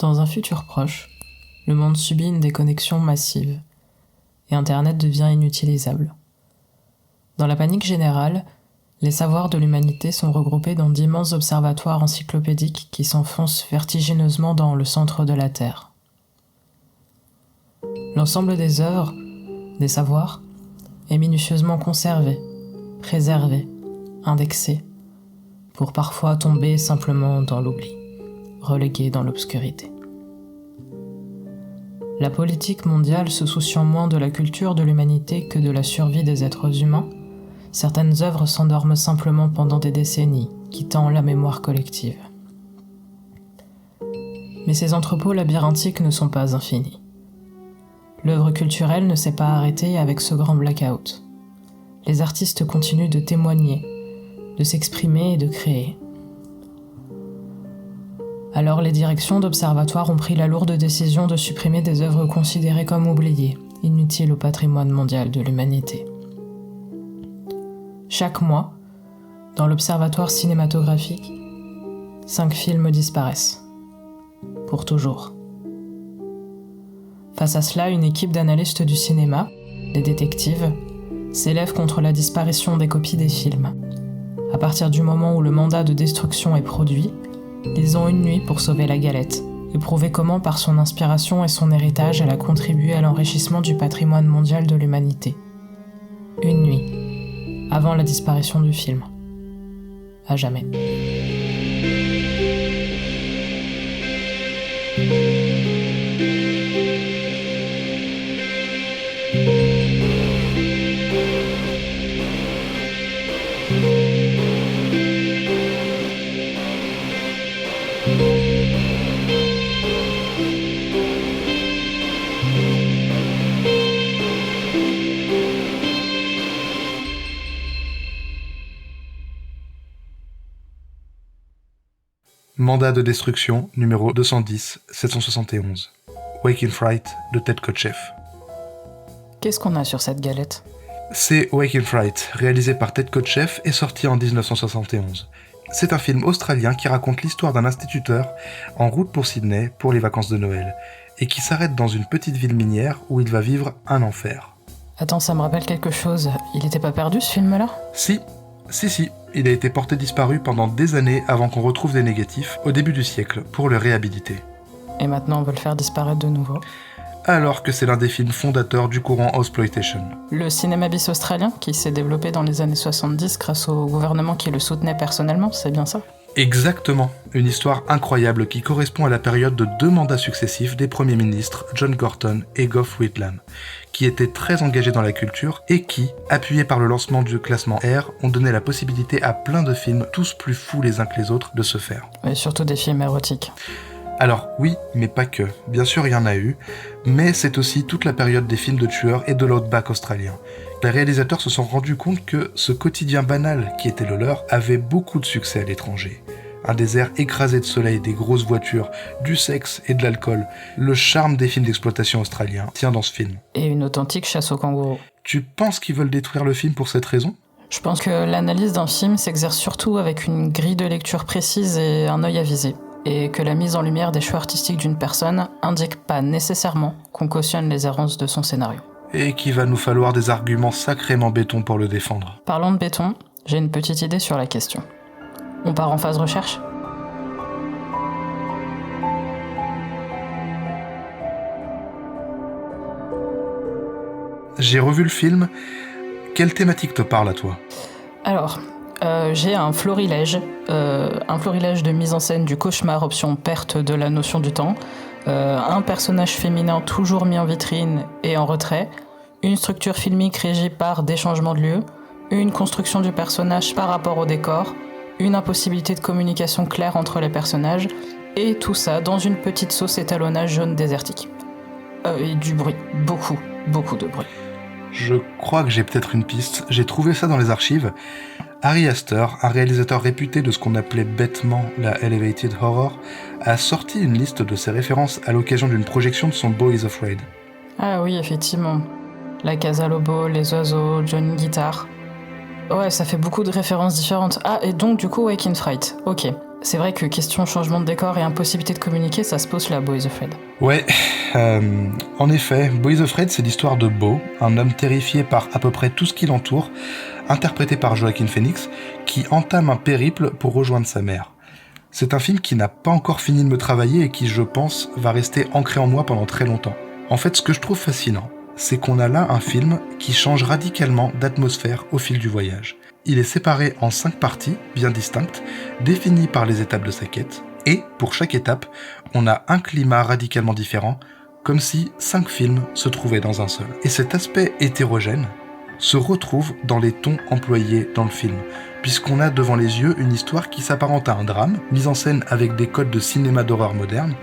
Dans un futur proche, le monde subit une déconnexion massive et Internet devient inutilisable. Dans la panique générale, les savoirs de l'humanité sont regroupés dans d'immenses observatoires encyclopédiques qui s'enfoncent vertigineusement dans le centre de la Terre. L'ensemble des œuvres, des savoirs, est minutieusement conservé, préservé, indexé, pour parfois tomber simplement dans l'oubli, relégué dans l'obscurité. La politique mondiale se souciant moins de la culture de l'humanité que de la survie des êtres humains, certaines œuvres s'endorment simplement pendant des décennies, quittant la mémoire collective. Mais ces entrepôts labyrinthiques ne sont pas infinis. L'œuvre culturelle ne s'est pas arrêtée avec ce grand blackout. Les artistes continuent de témoigner, de s'exprimer et de créer. Alors les directions d'observatoires ont pris la lourde décision de supprimer des œuvres considérées comme oubliées, inutiles au patrimoine mondial de l'humanité. Chaque mois, dans l'observatoire cinématographique, 5 films disparaissent. Pour toujours. Face à cela, une équipe d'analystes du cinéma, des détectives, s'élève contre la disparition des copies des films. À partir du moment où le mandat de destruction est produit, ils ont une nuit pour sauver la galette et prouver comment, par son inspiration et son héritage, elle a contribué à l'enrichissement du patrimoine mondial de l'humanité. Une nuit, avant la disparition du film. À jamais. Mandat de destruction, numéro 210-771. Wake in Fright de Ted Kotcheff. Qu'est-ce qu'on a sur cette galette ? C'est Wake in Fright, réalisé par Ted Kotcheff et sorti en 1971. C'est un film australien qui raconte l'histoire d'un instituteur en route pour Sydney pour les vacances de Noël, et qui s'arrête dans une petite ville minière où il va vivre un enfer. Attends, ça me rappelle quelque chose. Il était pas perdu ce film-là ? Si. Il a été porté disparu pendant des années avant qu'on retrouve des négatifs au début du siècle pour le réhabiliter. Et maintenant on veut le faire disparaître de nouveau. Alors que c'est l'un des films fondateurs du courant Ausploitation. Le cinéma bis australien qui s'est développé dans les années 70 grâce au gouvernement qui le soutenait personnellement, c'est bien ça ? Exactement, une histoire incroyable qui correspond à la période de 2 mandats successifs des premiers ministres John Gorton et Gough Whitlam, qui étaient très engagés dans la culture et qui, appuyés par le lancement du classement R, ont donné la possibilité à plein de films, tous plus fous les uns que les autres, de se faire. Et surtout des films érotiques. Alors oui, mais pas que. Bien sûr, il y en a eu, mais c'est aussi toute la période des films de tueurs et de l'outback australien. Les réalisateurs se sont rendus compte que ce quotidien banal qui était le leur avait beaucoup de succès à l'étranger. Un désert écrasé de soleil, des grosses voitures, du sexe et de l'alcool. Le charme des films d'exploitation australiens tient dans ce film. Et une authentique chasse aux kangourous. Tu penses qu'ils veulent détruire le film pour cette raison ? Je pense que l'analyse d'un film s'exerce surtout avec une grille de lecture précise et un œil avisé. Et que la mise en lumière des choix artistiques d'une personne indique pas nécessairement qu'on cautionne les errances de son scénario. Et qu'il va nous falloir des arguments sacrément béton pour le défendre. Parlons de béton, j'ai une petite idée sur la question. On part en phase recherche ? J'ai revu le film. Quelle thématique te parle à toi ? Alors, j'ai un florilège de mise en scène du cauchemar option perte de la notion du temps, un personnage féminin toujours mis en vitrine et en retrait, une structure filmique régie par des changements de lieu, une construction du personnage par rapport au décor, une impossibilité de communication claire entre les personnages, et tout ça dans une petite sauce étalonnage jaune désertique. Et du bruit, beaucoup de bruit. Je crois que j'ai peut-être une piste, j'ai trouvé ça dans les archives. Ari Aster, un réalisateur réputé de ce qu'on appelait bêtement la Elevated Horror, a sorti une liste de ses références à l'occasion d'une projection de son Beau is Afraid. Ah oui, effectivement. La Casa Lobo, les oiseaux, Johnny Guitar. Ouais, ça fait beaucoup de références différentes. Ah, et donc du coup Wake in Fright. Ok. c'est vrai que question changement de décor et impossibilité de communiquer, ça se pose là, Beau is Afraid. Ouais, en effet, Beau is Afraid, c'est l'histoire de Beau, un homme terrifié par à peu près tout ce qui l'entoure, interprété par Joaquin Phoenix, qui entame un périple pour rejoindre sa mère. C'est un film qui n'a pas encore fini de me travailler et qui, je pense, va rester ancré en moi pendant très longtemps. En fait, ce que je trouve fascinant, c'est qu'on a là un film qui change radicalement d'atmosphère au fil du voyage. Il est séparé en 5 parties, bien distinctes, définies par les étapes de sa quête, et, pour chaque étape, on a un climat radicalement différent, comme si 5 films se trouvaient dans un seul. Et cet aspect hétérogène se retrouve dans les tons employés dans le film, puisqu'on a devant les yeux une histoire qui s'apparente à un drame, mise en scène avec des codes de cinéma d'horreur moderne,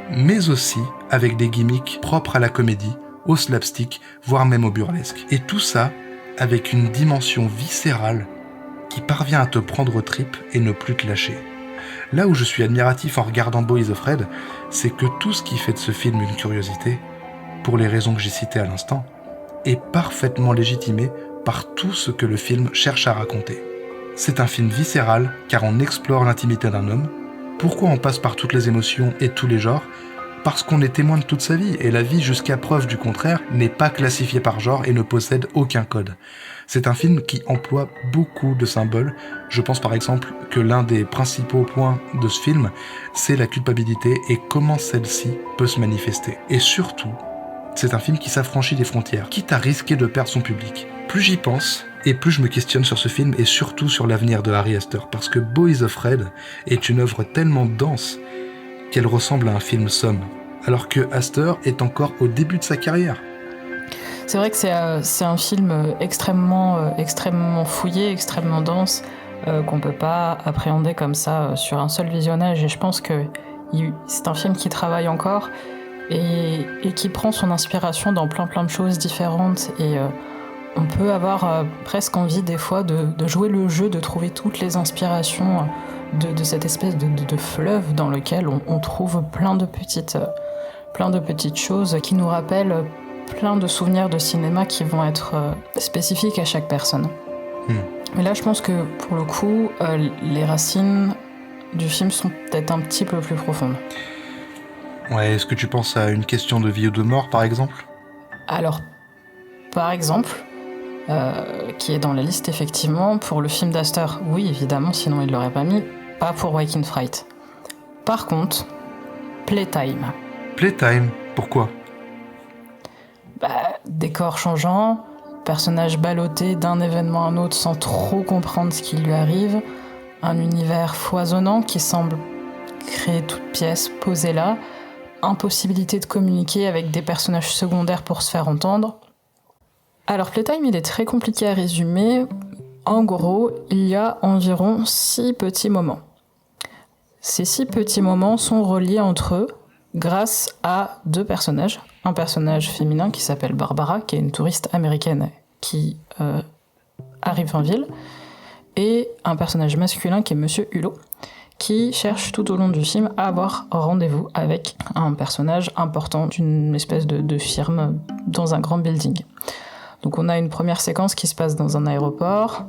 mais aussi avec des gimmicks propres à la comédie, au slapstick, voire même au burlesque. Et tout ça avec une dimension viscérale qui parvient à te prendre aux tripes et ne plus te lâcher. Là où je suis admiratif en regardant Beau is Afraid, c'est que tout ce qui fait de ce film une curiosité, pour les raisons que j'ai citées à l'instant, est parfaitement légitimé par tout ce que le film cherche à raconter. C'est un film viscéral car on explore l'intimité d'un homme. Pourquoi on passe par toutes les émotions et tous les genres ? Parce qu'on est témoin de toute sa vie, et la vie, jusqu'à preuve du contraire, n'est pas classifiée par genre et ne possède aucun code. C'est un film qui emploie beaucoup de symboles. Je pense par exemple que l'un des principaux points de ce film, c'est la culpabilité et comment celle-ci peut se manifester. Et surtout, c'est un film qui s'affranchit des frontières, quitte à risquer de perdre son public. Plus j'y pense, et plus je me questionne sur ce film et surtout sur l'avenir de Ari Aster, parce que Beau is Afraid est une œuvre tellement dense qu'elle ressemble à un film somme, alors que Aster est encore au début de sa carrière. C'est vrai que c'est un film extrêmement fouillé, extrêmement dense, qu'on peut pas appréhender comme ça sur un seul visionnage, et je pense que c'est un film qui travaille encore et qui prend son inspiration dans plein de choses différentes, et on peut avoir presque envie des fois de jouer le jeu, de trouver toutes les inspirations de cette espèce de fleuve dans lequel on trouve plein de petites choses qui nous rappellent plein de souvenirs de cinéma qui vont être spécifiques à chaque personne. Mais là, je pense que pour le coup, les racines du film sont peut-être un petit peu plus profondes. Ouais, est-ce que tu penses à une question de vie ou de mort, par exemple ? Alors, par exemple, qui est dans la liste effectivement, pour le film d'Aster, oui évidemment, sinon il ne l'aurait pas mis, pas pour Waking Fright. Par contre, Playtime. Playtime, pourquoi ? Décor changeant, personnage ballotté d'un événement à un autre sans trop comprendre ce qui lui arrive, un univers foisonnant qui semble créer toute pièce posée là, impossibilité de communiquer avec des personnages secondaires pour se faire entendre. Alors Playtime, il est très compliqué à résumer. En gros, il y a environ 6 petits moments. Ces 6 petits moments sont reliés entre eux grâce à 2 personnages. Un personnage féminin qui s'appelle Barbara, qui est une touriste américaine qui arrive en ville, et un personnage masculin qui est Monsieur Hulot, qui cherche tout au long du film à avoir rendez-vous avec un personnage important d'une espèce de firme dans un grand building. Donc on a une première séquence qui se passe dans un aéroport,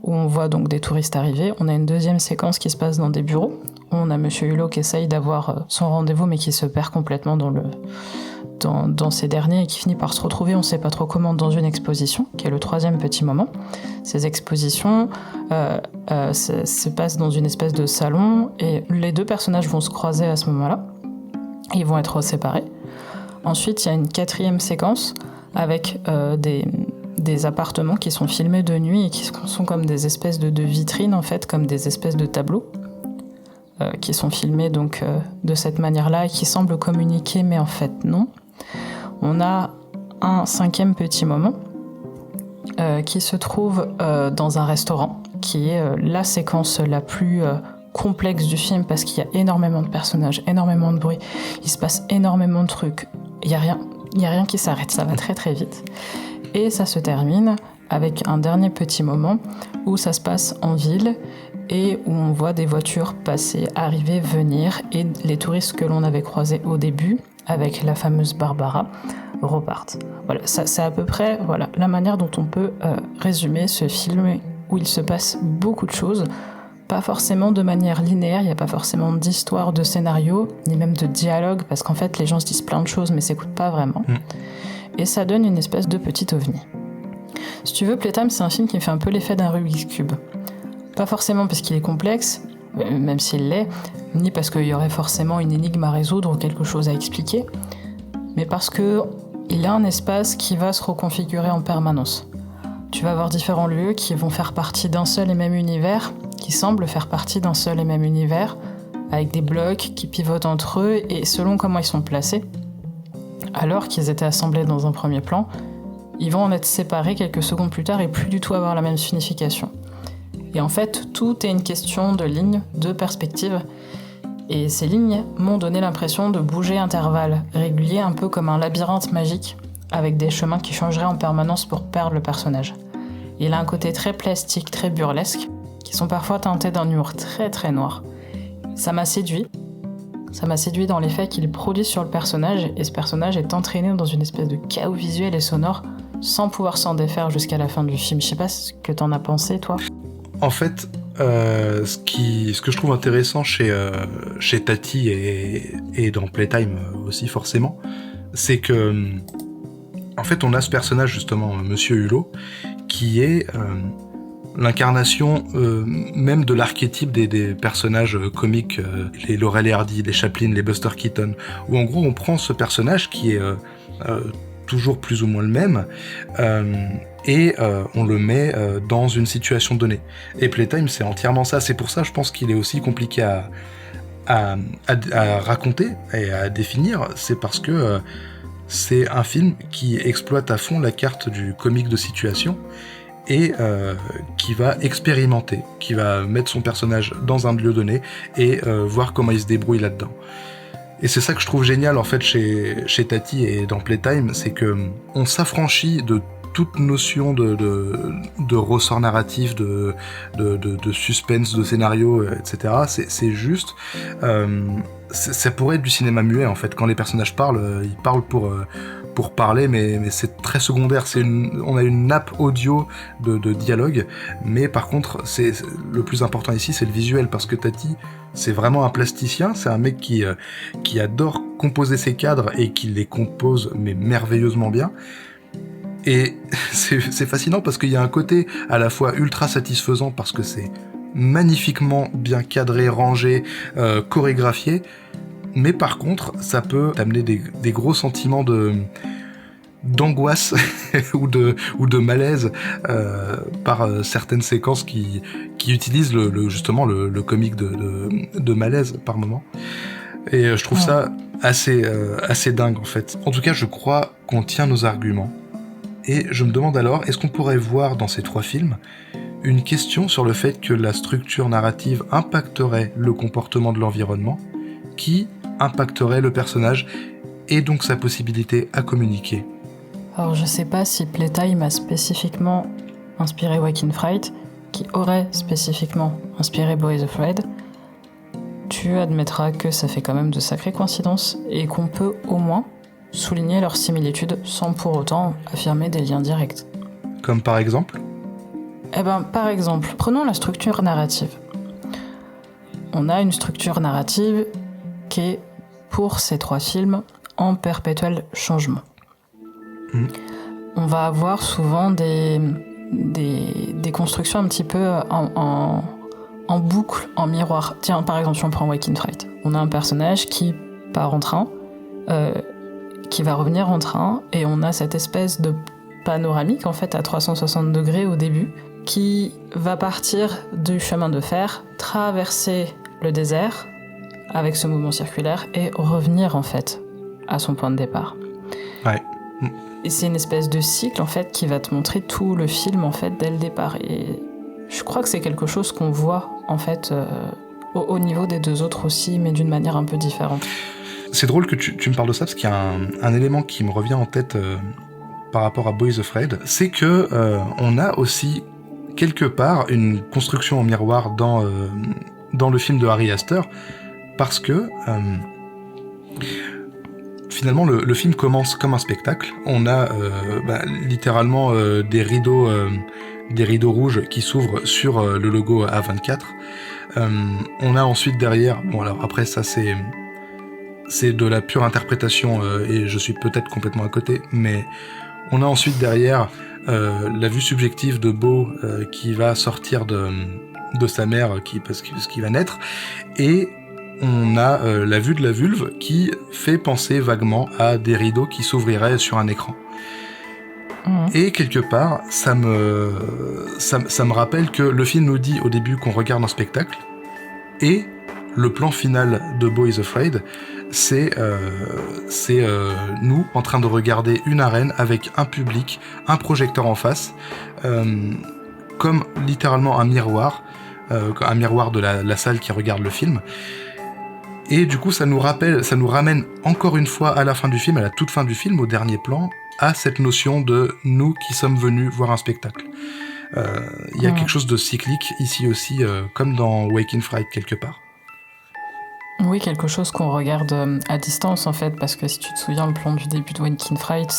où on voit donc des touristes arriver. On a une deuxième séquence qui se passe dans des bureaux, où on a Monsieur Hulot qui essaye d'avoir son rendez-vous, mais qui se perd complètement dans ces derniers et qui finit par se retrouver, on ne sait pas trop comment, dans une exposition, qui est le 3e petit moment. Ces expositions se passent dans une espèce de salon, et les 2 personnages vont se croiser à ce moment-là. Ils vont être séparés. Ensuite, il y a une 4e séquence avec des appartements qui sont filmés de nuit et qui sont comme des espèces de vitrines, en fait, comme des espèces de tableaux qui sont filmés donc de cette manière-là et qui semblent communiquer, mais en fait non. On a un 5e petit moment qui se trouve dans un restaurant, qui est la séquence la plus complexe du film parce qu'il y a énormément de personnages, énormément de bruit, il se passe énormément de trucs, il n'y a rien qui s'arrête, ça va très très vite. Et ça se termine avec un dernier petit moment où ça se passe en ville et où on voit des voitures passer, arriver, venir, et les touristes que l'on avait croisés au début, avec la fameuse Barbara, repartent. Voilà, ça, c'est à peu près la manière dont on peut résumer ce film où il se passe beaucoup de choses pas forcément de manière linéaire, il n'y a pas forcément d'histoire, de scénario, ni même de dialogue, parce qu'en fait les gens se disent plein de choses mais s'écoutent pas vraiment. Et ça donne une espèce de petit ovni. Si tu veux, Playtime, c'est un film qui me fait un peu l'effet d'un Rubik's Cube. Pas forcément parce qu'il est complexe, même s'il l'est, ni parce qu'il y aurait forcément une énigme à résoudre ou quelque chose à expliquer, mais parce qu'il a un espace qui va se reconfigurer en permanence. Tu vas avoir différents lieux qui vont faire partie d'un seul et même univers, qui semblent faire partie d'un seul et même univers, avec des blocs qui pivotent entre eux, et selon comment ils sont placés, alors qu'ils étaient assemblés dans un premier plan, ils vont en être séparés quelques secondes plus tard et plus du tout avoir la même signification. Et en fait, tout est une question de lignes, de perspectives, et ces lignes m'ont donné l'impression de bouger à intervalles réguliers, un peu comme un labyrinthe magique, avec des chemins qui changeraient en permanence pour perdre le personnage. Il a un côté très plastique, très burlesque, qui sont parfois teintés d'un humour très très noir. Ça m'a séduit. Ça m'a séduit dans l'effet qu'il produit sur le personnage, et ce personnage est entraîné dans une espèce de chaos visuel et sonore, sans pouvoir s'en défaire jusqu'à la fin du film. Je sais pas ce que t'en as pensé, toi. En fait, ce que je trouve intéressant chez Tati et dans Playtime aussi forcément, c'est que en fait on a ce personnage justement, Monsieur Hulot, qui est l'incarnation même de l'archétype des personnages comiques, les Laurel et Hardy, les Chaplin, les Buster Keaton, où en gros on prend ce personnage qui est toujours plus ou moins le même, et on le met dans une situation donnée. Et Playtime, c'est entièrement ça. C'est pour ça, je pense qu'il est aussi compliqué à raconter et à définir. C'est parce que c'est un film qui exploite à fond la carte du comique de situation et qui va expérimenter, qui va mettre son personnage dans un lieu donné et voir comment il se débrouille là-dedans. Et c'est ça que je trouve génial en fait chez Tati et dans Playtime, c'est que on s'affranchit de toute notion de ressort narratif, de suspense, de scénario, etc. C'est juste, ça pourrait être du cinéma muet en fait. Quand les personnages parlent, ils parlent pour parler, mais c'est très secondaire. On a une nappe audio de dialogue, mais par contre, le plus important ici, c'est le visuel, parce que Tati, c'est vraiment un plasticien, c'est un mec qui adore composer ses cadres et qui les compose mais merveilleusement bien. Et c'est fascinant parce qu'il y a un côté à la fois ultra satisfaisant parce que c'est magnifiquement bien cadré, rangé, chorégraphié, mais par contre ça peut amener des gros sentiments d'angoisse ou de malaise par certaines séquences qui utilisent justement le comique de malaise par moment. Et je trouve ça assez dingue en fait. En tout cas, je crois qu'on tient nos arguments. Et je me demande alors, est-ce qu'on pourrait voir dans ces 3 films une question sur le fait que la structure narrative impacterait le comportement de l'environnement, qui impacterait le personnage et donc sa possibilité à communiquer? Alors je sais pas si Playtime a spécifiquement inspiré Joaquin Phoenix, qui aurait spécifiquement inspiré Boys Afraid. Tu admettras que ça fait quand même de sacrées coïncidences et qu'on peut au moins souligner leurs similitudes sans pour autant affirmer des liens directs. Comme par exemple ? Par exemple, prenons la structure narrative. On a une structure narrative qui est, pour ces 3 films, en perpétuel changement. On va avoir souvent des constructions un petit peu en boucle, en miroir. Tiens, par exemple, si on prend Joaquin Phoenix, on a un personnage qui part en train, qui va revenir en train, et on a cette espèce de panoramique en fait à 360 degrés au début, qui va partir du chemin de fer, traverser le désert avec ce mouvement circulaire et revenir en fait à son point de départ. Ouais. Et c'est une espèce de cycle en fait qui va te montrer tout le film en fait dès le départ. Et je crois que c'est quelque chose qu'on voit en fait au niveau des 2 autres aussi, mais d'une manière un peu différente. C'est drôle que tu me parles de ça, parce qu'il y a un élément qui me revient en tête par rapport à Boys Afraid, c'est que on a aussi quelque part une construction en miroir dans le film de Ari Aster, parce que finalement le film commence comme un spectacle. On a littéralement des rideaux des rideaux rouges qui s'ouvrent sur le logo A24. On a ensuite derrière, bon alors après ça c'est de la pure interprétation et je suis peut-être complètement à côté, mais on a ensuite derrière la vue subjective de Beau qui va sortir de sa mère parce qu'il va naître, et on a la vue de la vulve qui fait penser vaguement à des rideaux qui s'ouvriraient sur un écran. Et quelque part, ça me rappelle que le film nous dit au début qu'on regarde un spectacle, et le plan final de Beau is Afraid, c'est nous en train de regarder une arène avec un public, un projecteur en face, comme littéralement un miroir de la salle qui regarde le film. Et du coup, ça nous ramène encore une fois à la fin du film, à la toute fin du film, au dernier plan, à cette notion de nous qui sommes venus voir un spectacle. Il y a quelque chose de cyclique ici aussi, comme dans Wake in Fright quelque part. Oui, quelque chose qu'on regarde à distance en fait, parce que si tu te souviens, le plan du début de Wake in Fright,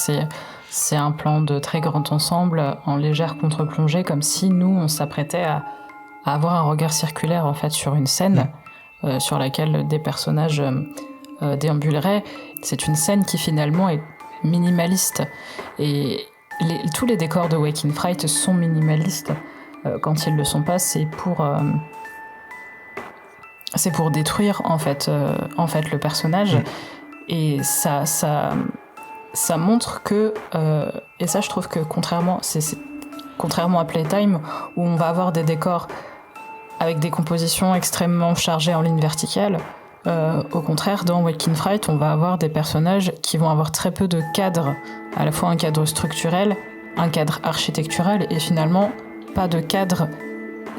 c'est un plan de très grand ensemble, en légère contre-plongée, comme si nous, on s'apprêtait à avoir un regard circulaire en fait sur une scène sur laquelle des personnages déambuleraient. C'est une scène qui finalement est minimaliste, et tous les décors de Wake in Fright sont minimalistes. Quand ils le sont pas, c'est pour détruire en fait le personnage. Et ça montre que et ça je trouve que contrairement à Playtime, où on va avoir des décors avec des compositions extrêmement chargées en ligne verticale, au contraire dans Wake in Fright on va avoir des personnages qui vont avoir très peu de cadres, à la fois un cadre structurel, un cadre architectural, et finalement pas de cadre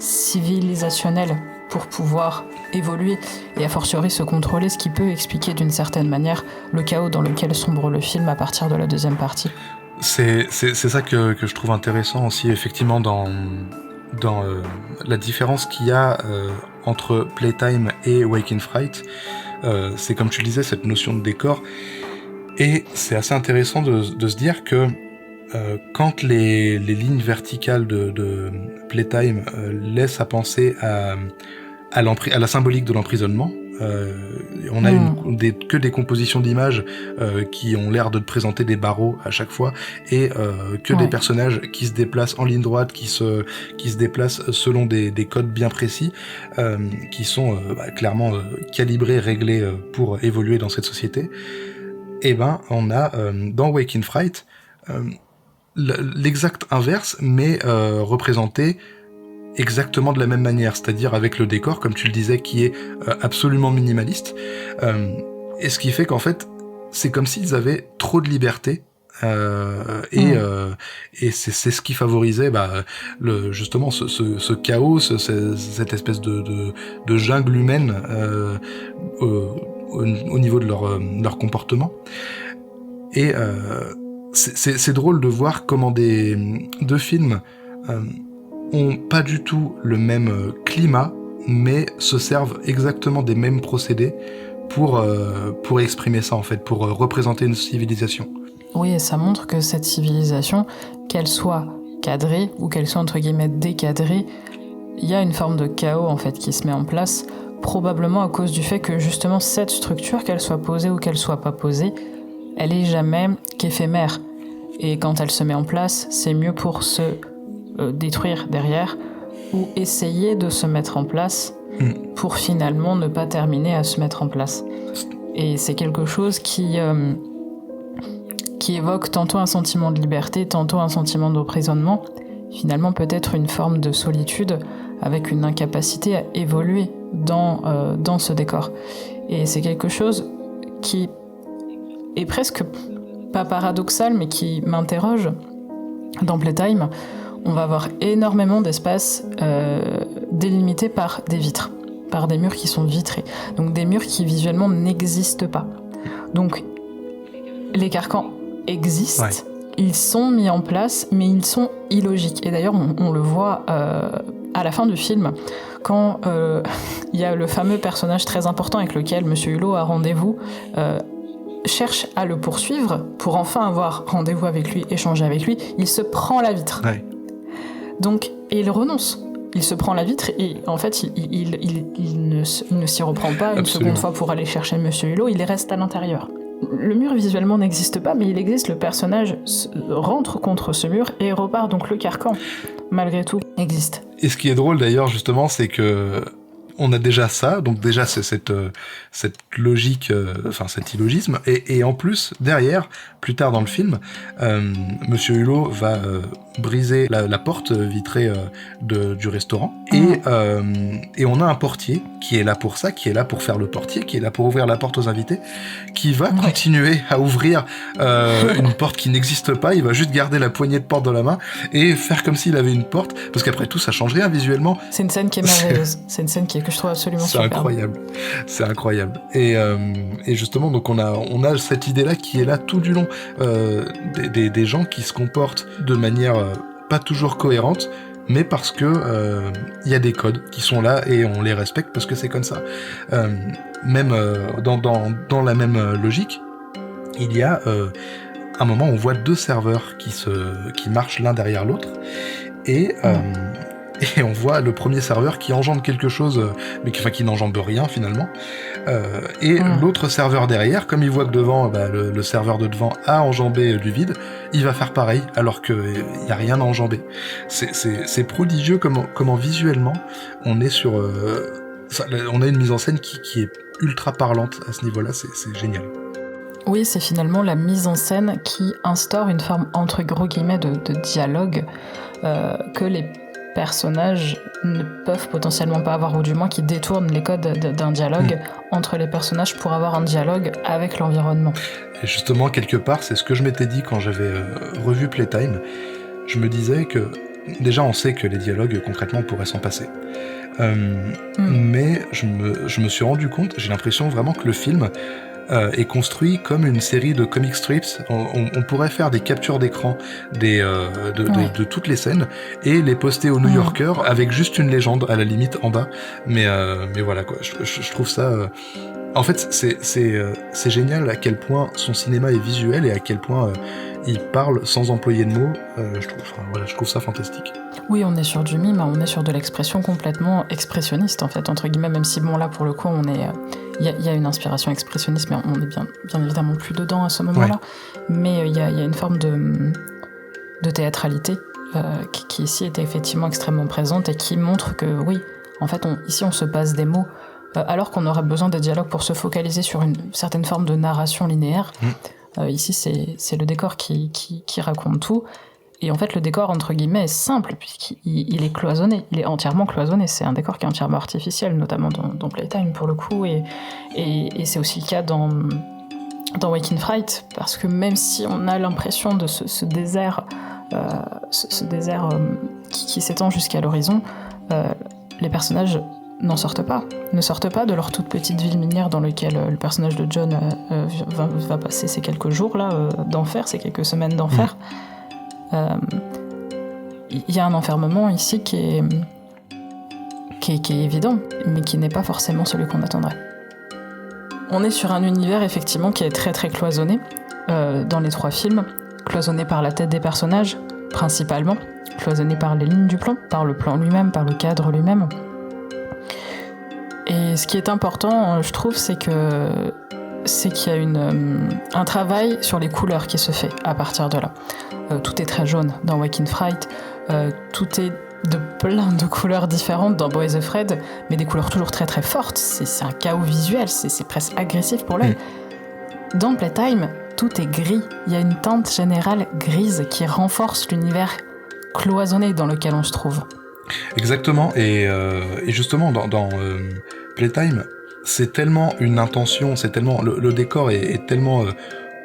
civilisationnel pour pouvoir évoluer et a fortiori se contrôler, ce qui peut expliquer d'une certaine manière le chaos dans lequel sombre le film à partir de la deuxième partie. C'est ça que je trouve intéressant aussi, effectivement, dans la différence qu'il y a entre Playtime et Wake in Fright. C'est comme tu le disais, cette notion de décor, et c'est assez intéressant de se dire que quand les lignes verticales de Playtime laissent à penser à la symbolique de l'emprisonnement, on a que des compositions d'images qui ont l'air de te présenter des barreaux à chaque fois, et des personnages qui se déplacent en ligne droite, qui se déplacent selon des codes bien précis, qui sont clairement calibrés, réglés pour évoluer dans cette société. Et on a dans Wake in Fright l'exact inverse, mais représenté exactement de la même manière, c'est-à-dire avec le décor, comme tu le disais, qui est absolument minimaliste, et ce qui fait qu'en fait, c'est comme s'ils avaient trop de liberté, et c'est ce qui favorisait justement ce chaos, cette espèce de jungle humaine au niveau de leur comportement. Et c'est drôle de voir comment deux films ont pas du tout le même climat, mais se servent exactement des mêmes procédés pour exprimer ça en fait, pour représenter une civilisation. Oui, et ça montre que cette civilisation, qu'elle soit cadrée ou qu'elle soit entre guillemets décadrée, il y a une forme de chaos en fait qui se met en place, probablement à cause du fait que justement cette structure, qu'elle soit posée ou qu'elle soit pas posée, elle est jamais qu'éphémère. Et quand elle se met en place, c'est mieux pour se détruire derrière, ou essayer de se mettre en place pour finalement ne pas terminer à se mettre en place. Et c'est quelque chose qui évoque tantôt un sentiment de liberté, tantôt un sentiment d'emprisonnement, finalement peut-être une forme de solitude avec une incapacité à évoluer dans ce décor. Et c'est quelque chose qui est presque pas paradoxal, mais qui m'interroge. Dans Playtime, on va avoir énormément d'espaces délimités par des vitres, par des murs qui sont vitrés, donc des murs qui visuellement n'existent pas. Donc les carcans existent, ils sont mis en place, mais ils sont illogiques. Et d'ailleurs, on le voit à la fin du film, quand il y a le fameux personnage très important avec lequel Monsieur Hulot a rendez-vous, cherche à le poursuivre pour enfin avoir rendez-vous avec lui, échanger avec lui, il se prend la vitre. Donc, et il renonce. Il se prend la vitre et en fait, il ne s'y reprend pas une seconde fois pour aller chercher Monsieur Hulot, il reste à l'intérieur. Le mur visuellement n'existe pas, mais il existe, le personnage rentre contre ce mur et repart, donc le carcan, malgré tout, existe. Et ce qui est drôle d'ailleurs, justement, c'est que on a déjà ça, donc déjà c'est cette logique, cet illogisme, et en plus, derrière, plus tard dans le film, Monsieur Hulot va briser la porte vitrée du restaurant, et on a un portier qui est là pour ça, qui est là pour faire le portier, qui est là pour ouvrir la porte aux invités, qui va continuer à ouvrir une porte qui n'existe pas, il va juste garder la poignée de porte dans la main et faire comme s'il avait une porte, parce qu'après tout, ça change rien visuellement. C'est une scène qui est merveilleuse, c'est une scène que je trouve absolument superbe. C'est incroyable. Et justement, donc on a cette idée-là qui est là tout du long, des gens qui se comportent de manière pas toujours cohérente, mais parce que y a des codes qui sont là et on les respecte parce que c'est comme ça. Même dans la même logique, il y a un moment où on voit deux serveurs qui marchent l'un derrière l'autre, et on voit le premier serveur qui enjambe quelque chose, mais qui n'enjambe rien finalement. L'autre serveur derrière, comme il voit que devant, le serveur de devant a enjambé du vide, il va faire pareil, alors qu'il n'y a rien à enjamber. C'est prodigieux comment visuellement on est sur... on a une mise en scène qui est ultra parlante à ce niveau-là, c'est génial. Oui, c'est finalement la mise en scène qui instaure une forme, entre gros guillemets, de dialogue que les personnages ne peuvent potentiellement pas avoir, ou du moins qui détournent les codes d'un dialogue entre les personnages pour avoir un dialogue avec l'environnement. Et justement, quelque part, c'est ce que je m'étais dit quand j'avais revu Playtime. Je me disais que, déjà, on sait que les dialogues, concrètement, pourraient s'en passer. Mais je me suis rendu compte, j'ai l'impression vraiment que le film est construit comme une série de comic strips. On pourrait faire des captures d'écran de toutes les scènes et les poster au New Yorker avec juste une légende à la limite en bas. Mais voilà quoi, je trouve ça... En fait, c'est génial à quel point son cinéma est visuel et à quel point il parle sans employer de mots. Je trouve ça fantastique. Oui, on est sur du mime, on est sur de l'expression complètement expressionniste en fait, entre guillemets, même si bon là pour le coup on est... Il y a une inspiration expressionniste, mais on est bien évidemment plus dedans à ce moment-là. Mais il y a une forme de théâtralité qui ici est effectivement extrêmement présente et qui montre que oui, en fait, ici on se passe des mots, alors qu'on aurait besoin des dialogues pour se focaliser sur une certaine forme de narration linéaire. Ici, c'est le décor qui raconte tout. Et en fait, le décor, entre guillemets, est simple, puisqu'il est cloisonné. Il est entièrement cloisonné. C'est un décor qui est entièrement artificiel, notamment dans Playtime, pour le coup. Et c'est aussi le cas dans Wake in Fright, parce que même si on a l'impression de ce désert, qui s'étend jusqu'à l'horizon, les personnages ne sortent pas de leur toute petite ville minière dans laquelle le personnage de John va passer ces quelques jours là d'enfer, ces quelques semaines d'enfer. Il y a un enfermement ici qui est évident, mais qui n'est pas forcément celui qu'on attendrait. On est sur un univers effectivement qui est très très cloisonné dans les trois films, cloisonné par la tête des personnages principalement, cloisonné par les lignes du plan, par le plan lui-même, par le cadre lui-même. Et ce qui est important, je trouve, c'est qu'il y a un travail sur les couleurs qui se fait à partir de là. Tout est très jaune dans Wake in Fright, tout est de plein de couleurs différentes dans Boys Afraid, mais des couleurs toujours très très fortes. C'est un chaos visuel, c'est presque agressif pour l'œil. Dans Playtime, tout est gris. Il y a une teinte générale grise qui renforce l'univers cloisonné dans lequel on se trouve. Exactement, et justement dans Playtime, c'est tellement une intention, c'est tellement le décor est tellement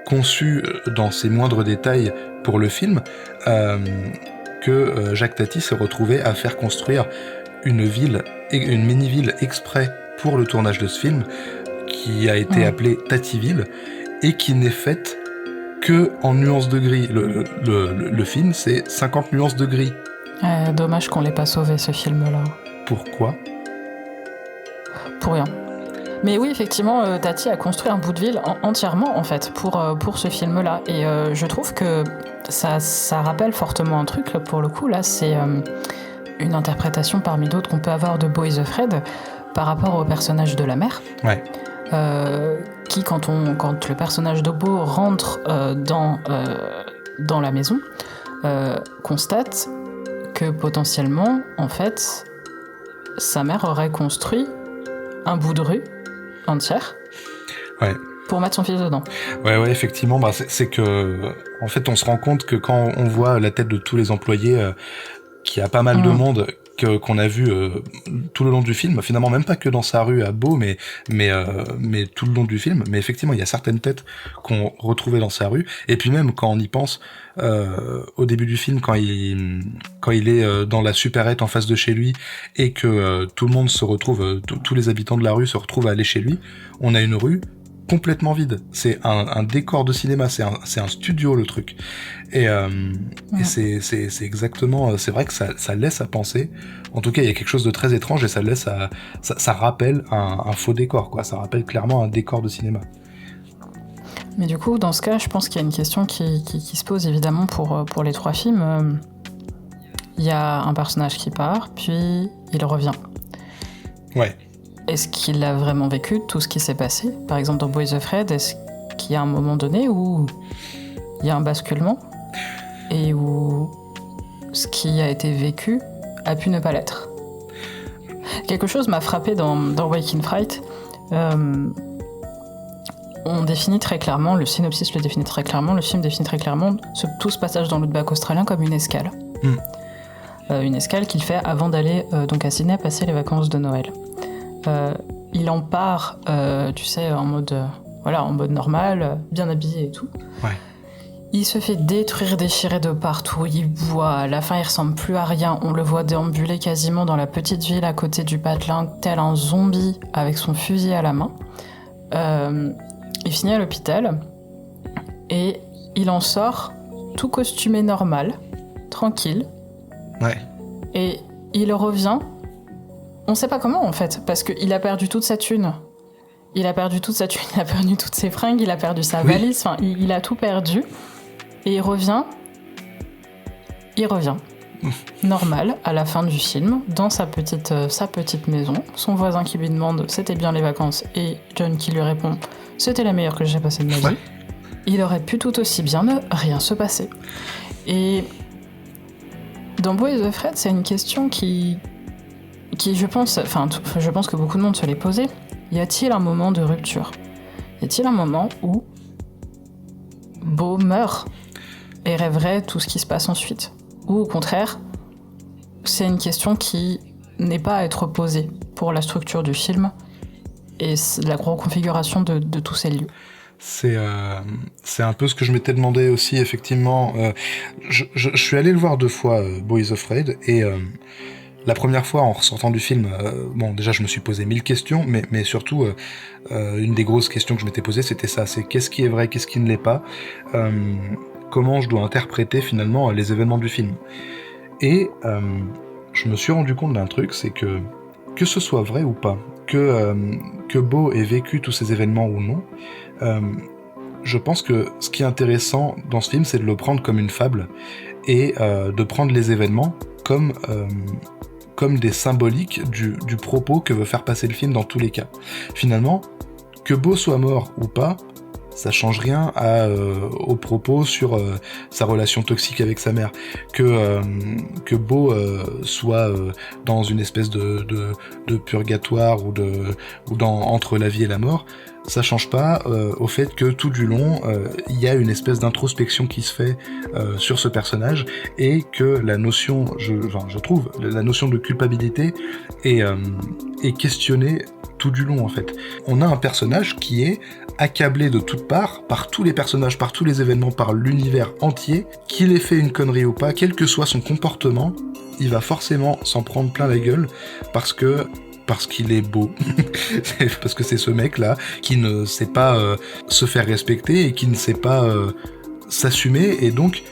conçu dans ses moindres détails pour le film que Jacques Tati s'est retrouvé à faire construire une mini-ville exprès pour le tournage de ce film qui a été appelée Tativille et qui n'est faite que en nuances de gris. Le film, c'est 50 nuances de gris. Dommage qu'on l'ait pas sauvé, ce film-là. Pourquoi ? Pour rien. Mais oui, effectivement, Tati a construit un bout de ville entièrement, en fait, pour ce film-là. Et je trouve que ça rappelle fortement un truc, pour le coup, là, c'est une interprétation parmi d'autres qu'on peut avoir de Beau et The Fred par rapport au personnage de la mère. Ouais. Qui, quand le personnage de Beau rentre dans la maison, constate que potentiellement, en fait, sa mère aurait construit un bout de rue entière pour mettre son fils dedans. Ouais, effectivement, c'est que, en fait, on se rend compte que quand on voit la tête de tous les employés, qu'il y a pas mal de monde qu'on a vu tout le long du film, finalement même pas que dans sa rue à Beau, mais tout le long du film. Mais effectivement, il y a certaines têtes qu'on retrouvait dans sa rue. Et puis même quand on y pense, au début du film, quand il est dans la supérette en face de chez lui et que tout le monde se retrouve, tous les habitants de la rue se retrouvent à aller chez lui, on a une rue complètement vide. C'est un décor de cinéma, c'est un studio le truc. Et c'est exactement, c'est vrai que ça laisse à penser. En tout cas, il y a quelque chose de très étrange et ça rappelle un faux décor, quoi. Ça rappelle clairement un décor de cinéma. Mais du coup, dans ce cas, je pense qu'il y a une question qui se pose évidemment pour les 3 films. Il y a un personnage qui part, puis il revient. Ouais. Est-ce qu'il a vraiment vécu tout ce qui s'est passé ? Par exemple, dans Beau et The Fred, est-ce qu'il y a un moment donné où il y a un basculement et où ce qui a été vécu a pu ne pas l'être ? Quelque chose m'a frappé dans Waking Fright. On définit très clairement, le synopsis le définit très clairement, le film définit très clairement tout ce passage dans l'outback australien comme une escale. Une escale qu'il fait avant d'aller donc à Sydney passer les vacances de Noël. Il en part, tu sais, en mode normal, bien habillé et tout. Ouais. Il se fait déchirer de partout, il boit, à la fin il ressemble plus à rien, on le voit déambuler quasiment dans la petite ville à côté du patelin, tel un zombie avec son fusil à la main. Il finit à l'hôpital et il en sort tout costumé normal, tranquille. Ouais. Et il revient. On sait pas comment en fait, parce qu'il a perdu toute sa thune. Il a perdu toutes ses fringues, il a perdu sa valise, enfin, il a tout perdu. Et il revient. Normal, à la fin du film, dans sa petite maison. Son voisin qui lui demande c'était bien les vacances, et John qui lui répond c'était la meilleure que j'ai passée de ma vie. Il aurait pu tout aussi bien ne rien se passer. Et dans Beau et The Fred, c'est une question qui je pense que beaucoup de monde se l'est posé. Y a-t-il un moment de rupture ? Y a-t-il un moment où Beau meurt et rêverait tout ce qui se passe ensuite ? Ou au contraire, c'est une question qui n'est pas à être posée pour la structure du film et la reconfiguration de tous ces lieux. C'est un peu ce que je m'étais demandé aussi, effectivement. Je suis allé le voir 2 fois, Beau et The Fred, et la première fois, en ressortant du film, déjà je me suis posé 1000 questions, mais surtout, une des grosses questions que je m'étais posée, c'était ça, c'est qu'est-ce qui est vrai, qu'est-ce qui ne l'est pas, comment je dois interpréter finalement les événements du film. Et je me suis rendu compte d'un truc, c'est que ce soit vrai ou pas, que Beau ait vécu tous ces événements ou non, je pense que ce qui est intéressant dans ce film, c'est de le prendre comme une fable, et de prendre les événements comme des symboliques du propos que veut faire passer le film dans tous les cas. Finalement, que Beau soit mort ou pas, ça change rien au propos sur sa relation toxique avec sa mère. Que Beau soit dans une espèce de purgatoire ou entre la vie et la mort, ça change pas au fait que tout du long, il y a une espèce d'introspection qui se fait sur ce personnage, et que la notion, je trouve, la notion de culpabilité est questionnée tout du long en fait. On a un personnage qui est accablé de toutes parts, par tous les personnages, par tous les événements, par l'univers entier, qu'il ait fait une connerie ou pas, quel que soit son comportement, il va forcément s'en prendre plein la gueule, parce qu'il est beau, parce que c'est ce mec-là qui ne sait pas se faire respecter et qui ne sait pas s'assumer, et donc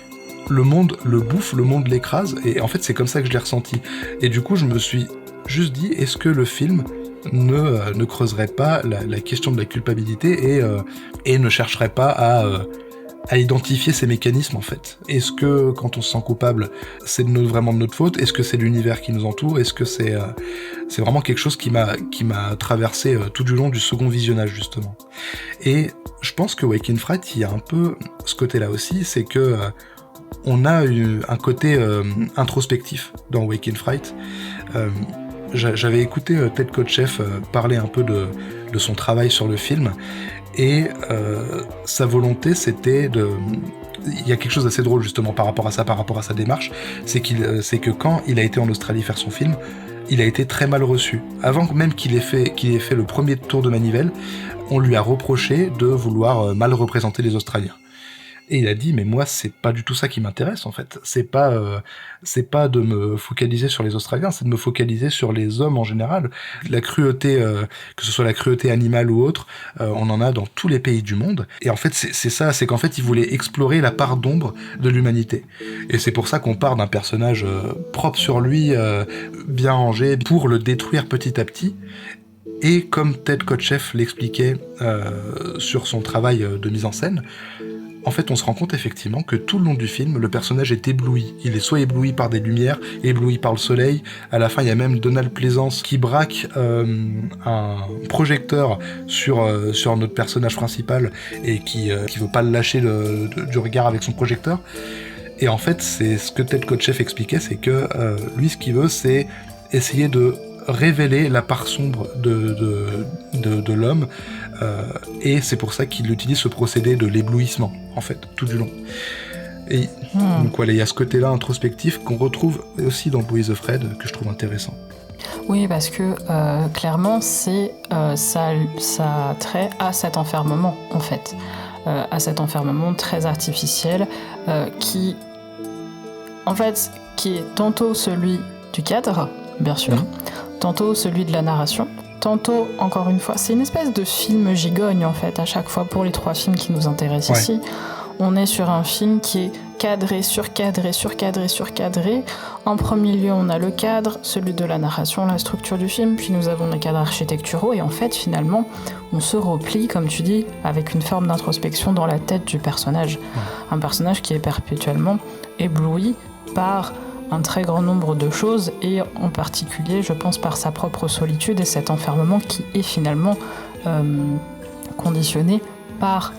le monde le bouffe, le monde l'écrase, et en fait c'est comme ça que je l'ai ressenti. Et du coup je me suis juste dit, est-ce que le film ne creuserait pas la question de la culpabilité et ne chercherait pas à identifier ces mécanismes en fait. Est-ce que quand on se sent coupable, c'est vraiment de notre faute ? Est-ce que c'est l'univers qui nous entoure ? Est-ce que c'est vraiment quelque chose qui m'a traversé tout du long du second visionnage justement. Et je pense que Wake in Fright, il y a un peu ce côté-là aussi, c'est que on a un côté introspectif dans Wake in Fright. J'avais écouté Ted Kotcheff parler un peu de son travail sur le film, et sa volonté, c'était de... Il y a quelque chose d'assez drôle justement par rapport à sa démarche, c'est que quand il a été en Australie faire son film, il a été très mal reçu. Avant même qu'il ait fait le premier tour de manivelle, on lui a reproché de vouloir mal représenter les Australiens. Et il a dit, mais moi, c'est pas du tout ça qui m'intéresse, en fait. C'est pas de me focaliser sur les Australiens, c'est de me focaliser sur les hommes en général. La cruauté, que ce soit la cruauté animale ou autre, on en a dans tous les pays du monde. Et en fait, c'est ça, c'est qu'en fait, il voulait explorer la part d'ombre de l'humanité. Et c'est pour ça qu'on part d'un personnage propre sur lui, bien rangé, pour le détruire petit à petit. Et comme Ted Kotcheff l'expliquait sur son travail de mise en scène, en fait, on se rend compte effectivement que tout le long du film, le personnage est ébloui. Il est soit ébloui par des lumières, ébloui par le soleil. À la fin, il y a même Donald Pleasance qui braque un projecteur sur notre personnage principal et qui veut pas le lâcher du regard avec son projecteur. Et en fait, c'est ce que Ted Kotcheff expliquait, c'est que lui, ce qu'il veut, c'est essayer de révéler la part sombre de l'homme, et c'est pour ça qu'il utilise ce procédé de l'éblouissement, en fait, tout du long. Et donc voilà, il y a ce côté-là introspectif qu'on retrouve aussi dans Boys of Fred, que je trouve intéressant. Oui, parce que clairement, ça a trait à cet enfermement, en fait. À cet enfermement très artificiel, qui est tantôt celui du cadre, bien sûr, tantôt celui de la narration, tantôt, encore une fois, c'est une espèce de film gigogne, en fait, à chaque fois, pour les 3 films qui nous intéressent ici. On est sur un film qui est cadré, surcadré, surcadré, surcadré. En premier lieu, on a le cadre, celui de la narration, la structure du film, puis nous avons les cadres architecturaux, et en fait, finalement, on se replie, comme tu dis, avec une forme d'introspection dans la tête du personnage. Un personnage qui est perpétuellement ébloui par un très grand nombre de choses, et en particulier, je pense, par sa propre solitude et cet enfermement qui est finalement conditionné par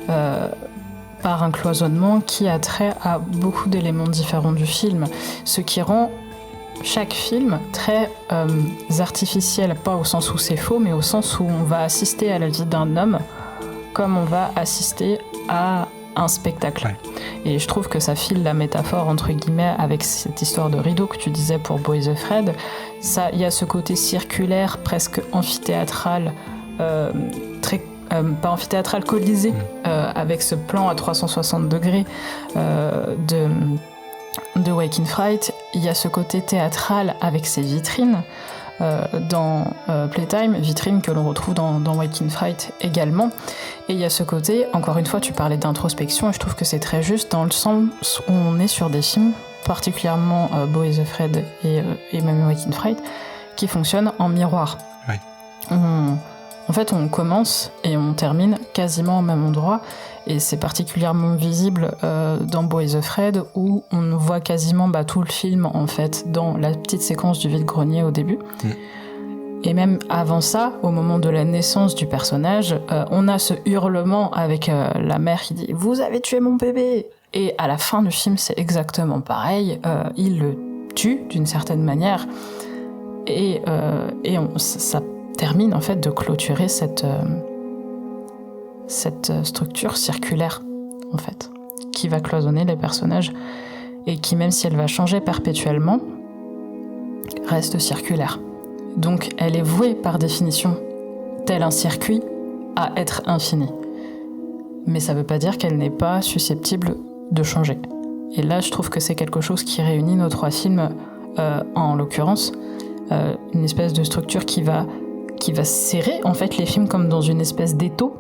un cloisonnement qui a trait à beaucoup d'éléments différents du film, ce qui rend chaque film très artificiel, pas au sens où c'est faux, mais au sens où on va assister à la vie d'un homme comme on va assister à un spectacle. Et je trouve que ça file la métaphore entre guillemets avec cette histoire de rideau que tu disais pour Boys of Fred. Ça, il y a ce côté circulaire, presque amphithéâtral, pas amphithéâtral, colisée, avec ce plan à 360 degrés de Wake in Fright. Il y a ce côté théâtral avec ses vitrines dans Playtime, vitrines que l'on retrouve dans Wake in Fright également. Et il y a ce côté, encore une fois, tu parlais d'introspection, et je trouve que c'est très juste dans le sens où on est sur des films, particulièrement Boys of Fred et même Wake in Fright, qui fonctionnent en miroir. En fait, on commence et on termine quasiment au même endroit, et c'est particulièrement visible dans Boys of Fred, où on voit quasiment tout le film, en fait, dans la petite séquence du vide-grenier au début. Et même avant ça, au moment de la naissance du personnage, on a ce hurlement avec la mère qui dit « Vous avez tué mon bébé !» Et à la fin du film, c'est exactement pareil. Il le tue d'une certaine manière, et ça termine en fait de clôturer cette structure circulaire, en fait, qui va cloisonner les personnages et qui, même si elle va changer perpétuellement, reste circulaire. Donc elle est vouée par définition, tel un circuit, à être infinie. Mais ça veut pas dire qu'elle n'est pas susceptible de changer. Et là, je trouve que c'est quelque chose qui réunit nos 3 films, en l'occurrence, une espèce de structure qui va serrer en fait les films comme dans une espèce d'étau,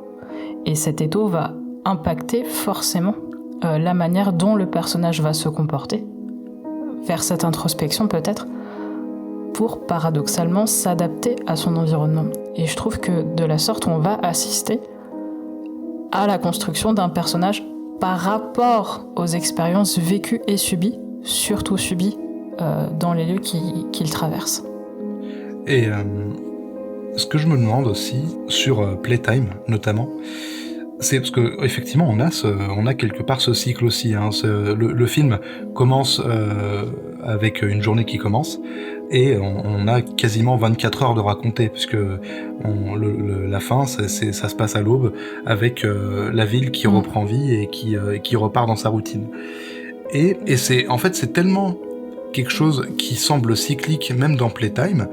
et cet étau va impacter forcément la manière dont le personnage va se comporter, vers cette introspection peut-être, pour paradoxalement s'adapter à son environnement. Et je trouve que de la sorte, on va assister à la construction d'un personnage par rapport aux expériences vécues et subies, surtout subies, dans les lieux qu'il traverse. Et ce que je me demande aussi, sur Playtime notamment, c'est parce que effectivement on a quelque part ce cycle aussi. Hein, le film commence avec une journée qui commence et on a quasiment 24 heures de raconter puisque la fin ça se passe à l'aube avec la ville qui reprend vie et qui repart dans sa routine. Et c'est en fait c'est tellement quelque chose qui semble cyclique même dans Playtime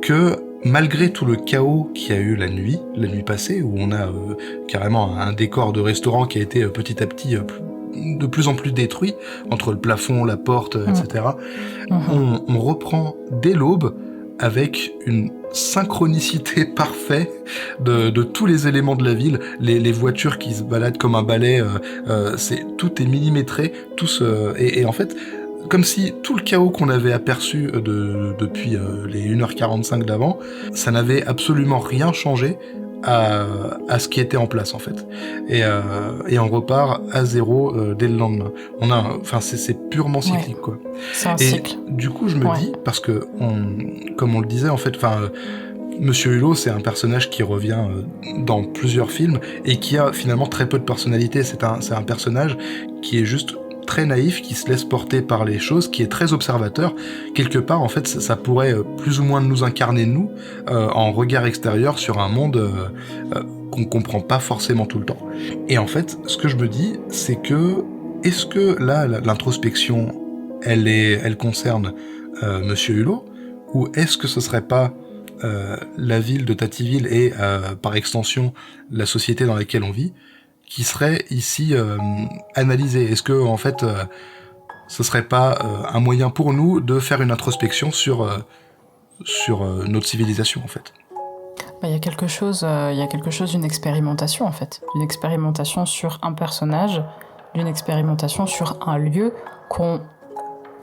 que malgré tout le chaos qu'il y a eu la nuit passée, où on a carrément un décor de restaurant qui a été petit à petit de plus en plus détruit, entre le plafond, la porte, etc., on reprend dès l'aube avec une synchronicité parfaite de tous les éléments de la ville, les voitures qui se baladent comme un balai, tout est millimétré, et en fait, comme si tout le chaos qu'on avait aperçu depuis les 1h45 d'avant, ça n'avait absolument rien changé à ce qui était en place en fait. Et on repart à zéro dès le lendemain. C'est purement cyclique quoi. C'est un cycle. Du coup, je me dis, parce que comme on le disait en fait, Monsieur Hulot, c'est un personnage qui revient dans plusieurs films et qui a finalement très peu de personnalité. C'est un personnage qui est juste très naïf, qui se laisse porter par les choses, qui est très observateur. Quelque part, en fait, ça pourrait plus ou moins nous incarner, nous, en regard extérieur sur un monde qu'on comprend pas forcément tout le temps. Et en fait, ce que je me dis, c'est que, est-ce que là, l'introspection, elle concerne Monsieur Hulot, ou est-ce que ce serait pas la ville de Tatyville et, par extension, la société dans laquelle on vit, qui serait ici analysé? Est-ce que en fait, ce serait pas un moyen pour nous de faire une introspection sur notre civilisation en fait? Il y a quelque chose d'une expérimentation en fait, d'une expérimentation sur un personnage, d'une expérimentation sur un lieu qu'on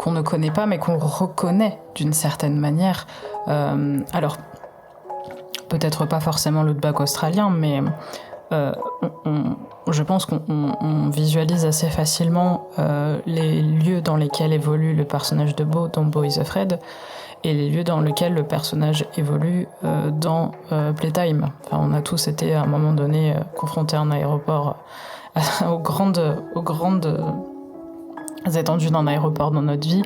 ne connaît pas mais qu'on reconnaît d'une certaine manière. Alors peut-être pas forcément l'outback australien, mais je pense qu'on visualise assez facilement les lieux dans lesquels évolue le personnage de Beau dans Beau is Afraid et les lieux dans lesquels le personnage évolue dans Playtime. Enfin, on a tous été à un moment donné confrontés à un aéroport, aux grandes étendues d'un aéroport dans notre vie.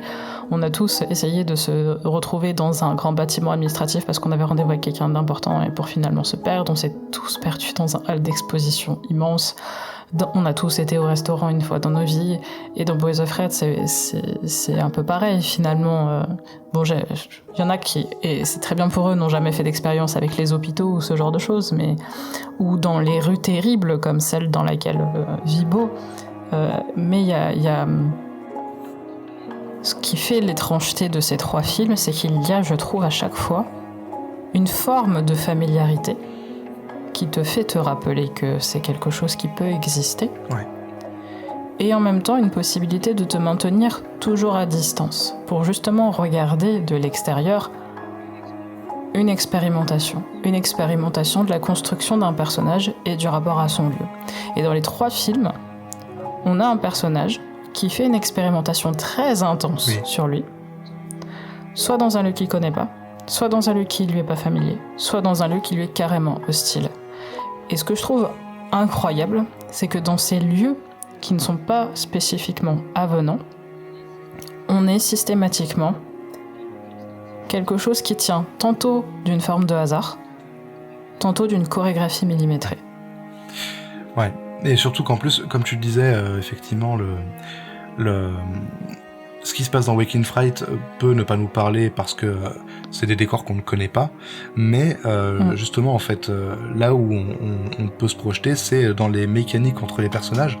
On a tous essayé de se retrouver dans un grand bâtiment administratif parce qu'on avait rendez-vous avec quelqu'un d'important et pour finalement se perdre. On s'est tous perdus dans un hall d'exposition immense. On a tous été au restaurant une fois dans nos vies. Et dans Boys of Red, c'est un peu pareil finalement. Bon, il y en a qui, et c'est très bien pour eux, n'ont jamais fait d'expérience avec les hôpitaux ou ce genre de choses, ou dans les rues terribles comme celle dans laquelle vit Beau. Mais il y a ce qui fait l'étrangeté de ces trois films, c'est qu'il y a, je trouve, à chaque fois, une forme de familiarité qui te fait te rappeler que c'est quelque chose qui peut exister. Ouais. Et en même temps, une possibilité de te maintenir toujours à distance, pour justement regarder de l'extérieur une expérimentation de la construction d'un personnage et du rapport à son lieu. Et dans les trois films, on a un personnage qui fait une expérimentation très intense sur lui, soit dans un lieu qu'il connaît pas, soit dans un lieu qui lui est pas familier, soit dans un lieu qui lui est carrément hostile. Et ce que je trouve incroyable, c'est que dans ces lieux qui ne sont pas spécifiquement avenants, on est systématiquement quelque chose qui tient tantôt d'une forme de hasard, tantôt d'une chorégraphie millimétrée. Ouais. Et surtout qu'en plus, comme tu le disais, effectivement, ce qui se passe dans Waking Fright peut ne pas nous parler parce que c'est des décors qu'on ne connaît pas, mais justement, en fait, là où on peut se projeter, c'est dans les mécaniques entre les personnages,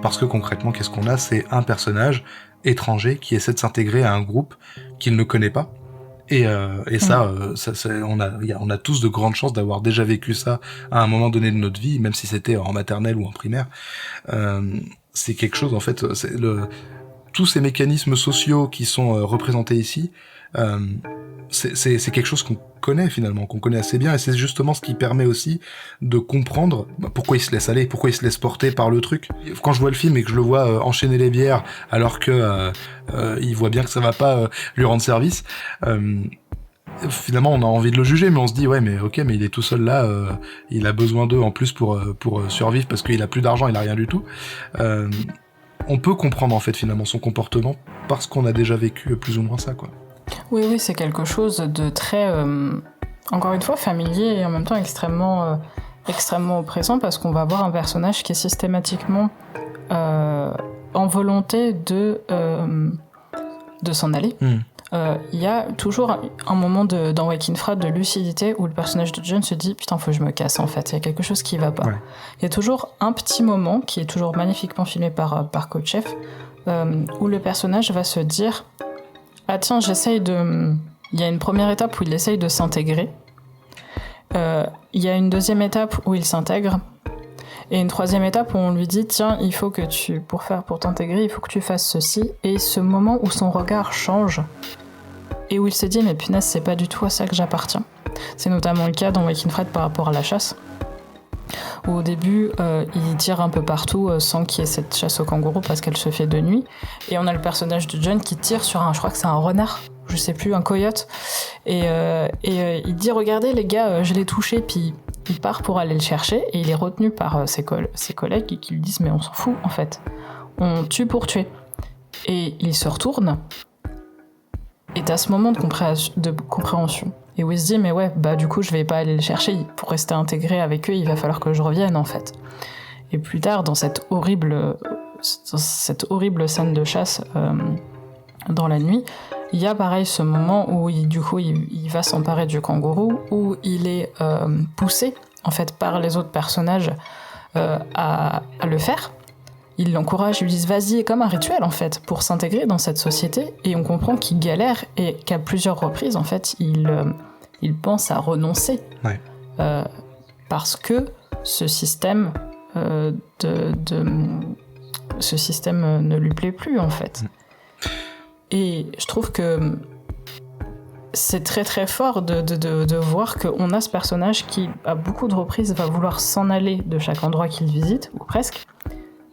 parce que concrètement, qu'est-ce qu'on a ? C'est un personnage étranger qui essaie de s'intégrer à un groupe qu'il ne connaît pas. Et on a tous de grandes chances d'avoir déjà vécu ça à un moment donné de notre vie, même si c'était en maternelle ou en primaire. C'est quelque chose, en fait, tous ces mécanismes sociaux qui sont représentés ici, c'est quelque chose qu'on connaît finalement, qu'on connaît assez bien, et c'est justement ce qui permet aussi de comprendre pourquoi il se laisse aller, pourquoi il se laisse porter par le truc. Quand je vois le film et que je le vois enchaîner les bières alors que il voit bien que ça va pas lui rendre service, finalement on a envie de le juger, mais on se dit ouais mais ok, mais il est tout seul là, il a besoin d'eux en plus pour survivre parce qu'il a plus d'argent, il a rien du tout. On peut comprendre en fait finalement son comportement parce qu'on a déjà vécu plus ou moins ça, quoi. Oui, c'est quelque chose de très, encore une fois, familier et en même temps extrêmement oppressant, parce qu'on va avoir un personnage qui est systématiquement en volonté de s'en aller. Il y a toujours un moment dans Waking Fright de lucidité où le personnage de John se dit « Putain, faut que je me casse en fait, il y a quelque chose qui va pas. » Il y a toujours un petit moment qui est toujours magnifiquement filmé par Kochev où le personnage va se dire « Ah tiens, il y a une première étape où il essaye de s'intégrer. Il y a une deuxième étape où il s'intègre. Et une troisième étape où on lui dit, tiens, il faut que pour t'intégrer, il faut que tu fasses ceci. Et ce moment où son regard change, et où il se dit, mais punaise, c'est pas du tout à ça que j'appartiens. C'est notamment le cas dans Waking Fright par rapport à la chasse. Où au début, il tire un peu partout sans qu'il y ait cette chasse au kangourou parce qu'elle se fait de nuit. Et on a le personnage de John qui tire sur je crois que c'est un renard, je sais plus, un coyote. Et il dit, regardez les gars, je l'ai touché, puis il part pour aller le chercher et il est retenu par ses collègues qui lui disent, mais on s'en fout en fait, on tue pour tuer. Et il se retourne et t'as ce moment de compréhension. Et où il se dit, mais ouais, bah du coup, je vais pas aller le chercher. Pour rester intégré avec eux, il va falloir que je revienne, en fait. Et plus tard, dans cette horrible scène de chasse dans la nuit, il y a pareil ce moment où il va s'emparer du kangourou, où il est poussé, en fait, par les autres personnages à le faire. Il l'encourage, ils lui disent vas-y, comme un rituel en fait, pour s'intégrer dans cette société, et on comprend qu'il galère et qu'à plusieurs reprises en fait, il pense à renoncer. Ouais. Parce que ce système ne lui plaît plus en fait. Et je trouve que c'est très très fort de voir qu'on a ce personnage qui, à beaucoup de reprises, va vouloir s'en aller de chaque endroit qu'il visite, ou presque,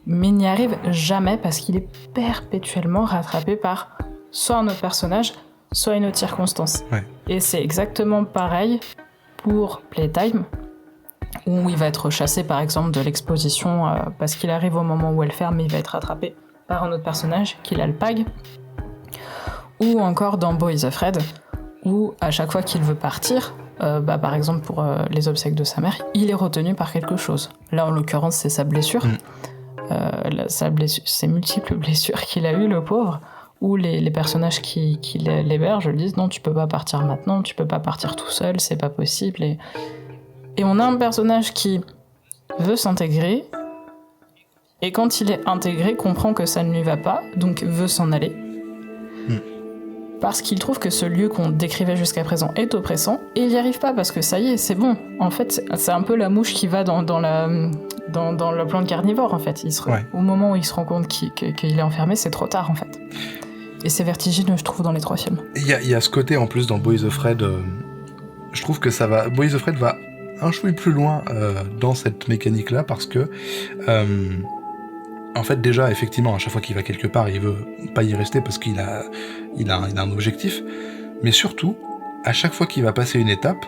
mais n'y arrive jamais parce qu'il est perpétuellement rattrapé par soit un autre personnage, soit une autre circonstance. Ouais. Et c'est exactement pareil pour Playtime, où il va être chassé par exemple de l'exposition parce qu'il arrive au moment où elle ferme, et il va être rattrapé par un autre personnage qui l'alpague. Ou encore dans Boys Afraid, où à chaque fois qu'il veut partir, par exemple pour les obsèques de sa mère, il est retenu par quelque chose. Là en l'occurrence c'est sa blessure. Ces multiples blessures qu'il a eues, le pauvre, où les personnages qui l'hébergent lui disent non, tu peux pas partir maintenant, tu peux pas partir tout seul, c'est pas possible. Et on a un personnage qui veut s'intégrer, et quand il est intégré, comprend que ça ne lui va pas, donc veut s'en aller. Parce qu'il trouve que ce lieu qu'on décrivait jusqu'à présent est oppressant, et il n'y arrive pas parce que ça y est, c'est bon. En fait, c'est un peu la mouche qui va dans le plan de carnivore, en fait. Au moment où il se rend compte qu'il est enfermé, c'est trop tard, en fait. Et c'est vertigineux, je trouve, dans les trois films. Il y a ce côté, en plus, dans Boys Afraid, je trouve que Boys Afraid va un chouï plus loin dans cette mécanique-là, parce que... en fait, déjà, effectivement, à chaque fois qu'il va quelque part, il veut pas y rester parce qu'il a un objectif. Mais surtout, à chaque fois qu'il va passer une étape,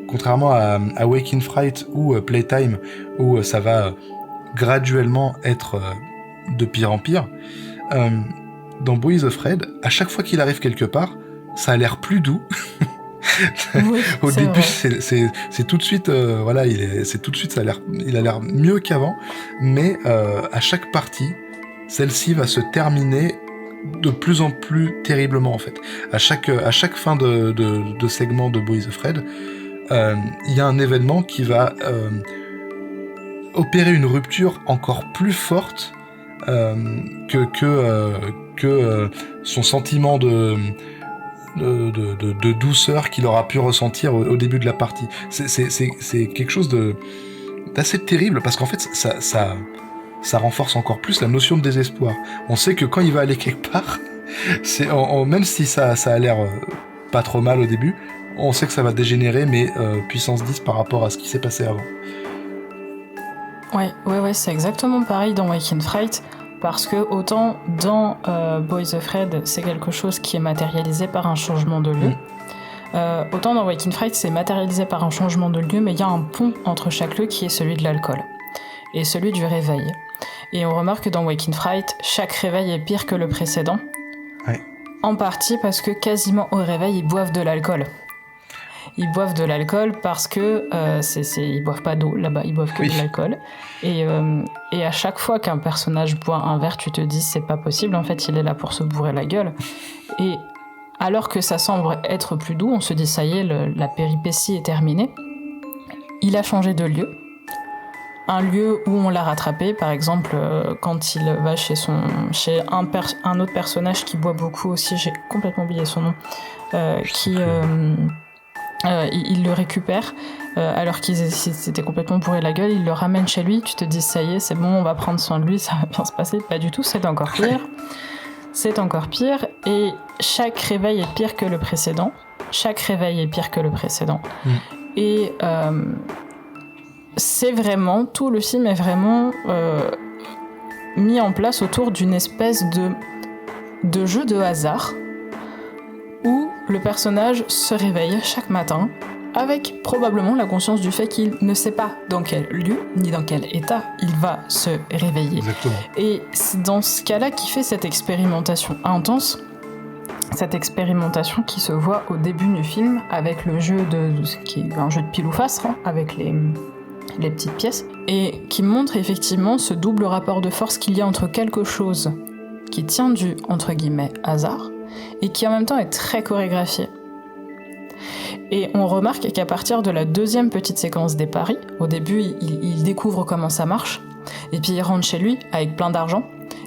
contrairement à Waking Fright ou Playtime, où ça va graduellement être de pire en pire, dans Boys Afraid, à chaque fois qu'il arrive quelque part, ça a l'air plus doux. Oui, au début, vrai. c'est tout de suite, c'est tout de suite, il a l'air mieux qu'avant, mais à chaque partie, celle-ci va se terminer de plus en plus terriblement en fait. À chaque fin de segment de Boys Afraid, il y a un événement qui va opérer une rupture encore plus forte que son sentiment de douceur qu'il aura pu ressentir au début de la partie. C'est quelque chose d'assez terrible, parce qu'en fait, ça renforce encore plus la notion de désespoir. On sait que quand il va aller quelque part, même si ça a l'air pas trop mal au début, on sait que ça va dégénérer, mais puissance 10 par rapport à ce qui s'est passé avant. Ouais, c'est exactement pareil dans Wake in Fright, parce que autant dans Boys Afraid, c'est quelque chose qui est matérialisé par un changement de lieu, autant dans Wake in Fright, c'est matérialisé par un changement de lieu, mais il y a un pont entre chaque lieu qui est celui de l'alcool, et celui du réveil. Et on remarque que dans Wake in Fright, chaque réveil est pire que le précédent, en partie parce que quasiment au réveil, ils boivent de l'alcool. Ils boivent de l'alcool parce que ils boivent pas d'eau là-bas, ils boivent que de l'alcool. Et à chaque fois qu'un personnage boit un verre, tu te dis c'est pas possible, en fait il est là pour se bourrer la gueule. Et alors que ça semble être plus doux, on se dit ça y est, la péripétie est terminée. Il a changé de lieu. Un lieu où on l'a rattrapé, par exemple quand il va chez un autre personnage qui boit beaucoup aussi, j'ai complètement oublié son nom, il le récupère alors qu'il s'était complètement bourré la gueule, il le ramène chez lui, tu te dis ça y est, c'est bon, on va prendre soin de lui, ça va bien se passer. Pas du tout, c'est encore pire. C'est encore pire, et chaque réveil est pire que le précédent. Et c'est vraiment, tout le film est vraiment mis en place autour d'une espèce de jeu de hasard où le personnage se réveille chaque matin avec probablement la conscience du fait qu'il ne sait pas dans quel lieu ni dans quel état il va se réveiller. Exactement. Et c'est dans ce cas-là qu'il fait cette expérimentation intense, cette expérimentation qui se voit au début du film avec le jeu qui est un jeu de pile ou face, avec les petites pièces, et qui montre effectivement ce double rapport de force qu'il y a entre quelque chose qui tient du, entre guillemets, hasard, et qui en même temps est très chorégraphié. Et on remarque qu'à partir de la deuxième petite séquence des paris, au début il découvre comment ça marche, et puis il rentre chez lui avec plein d'argent,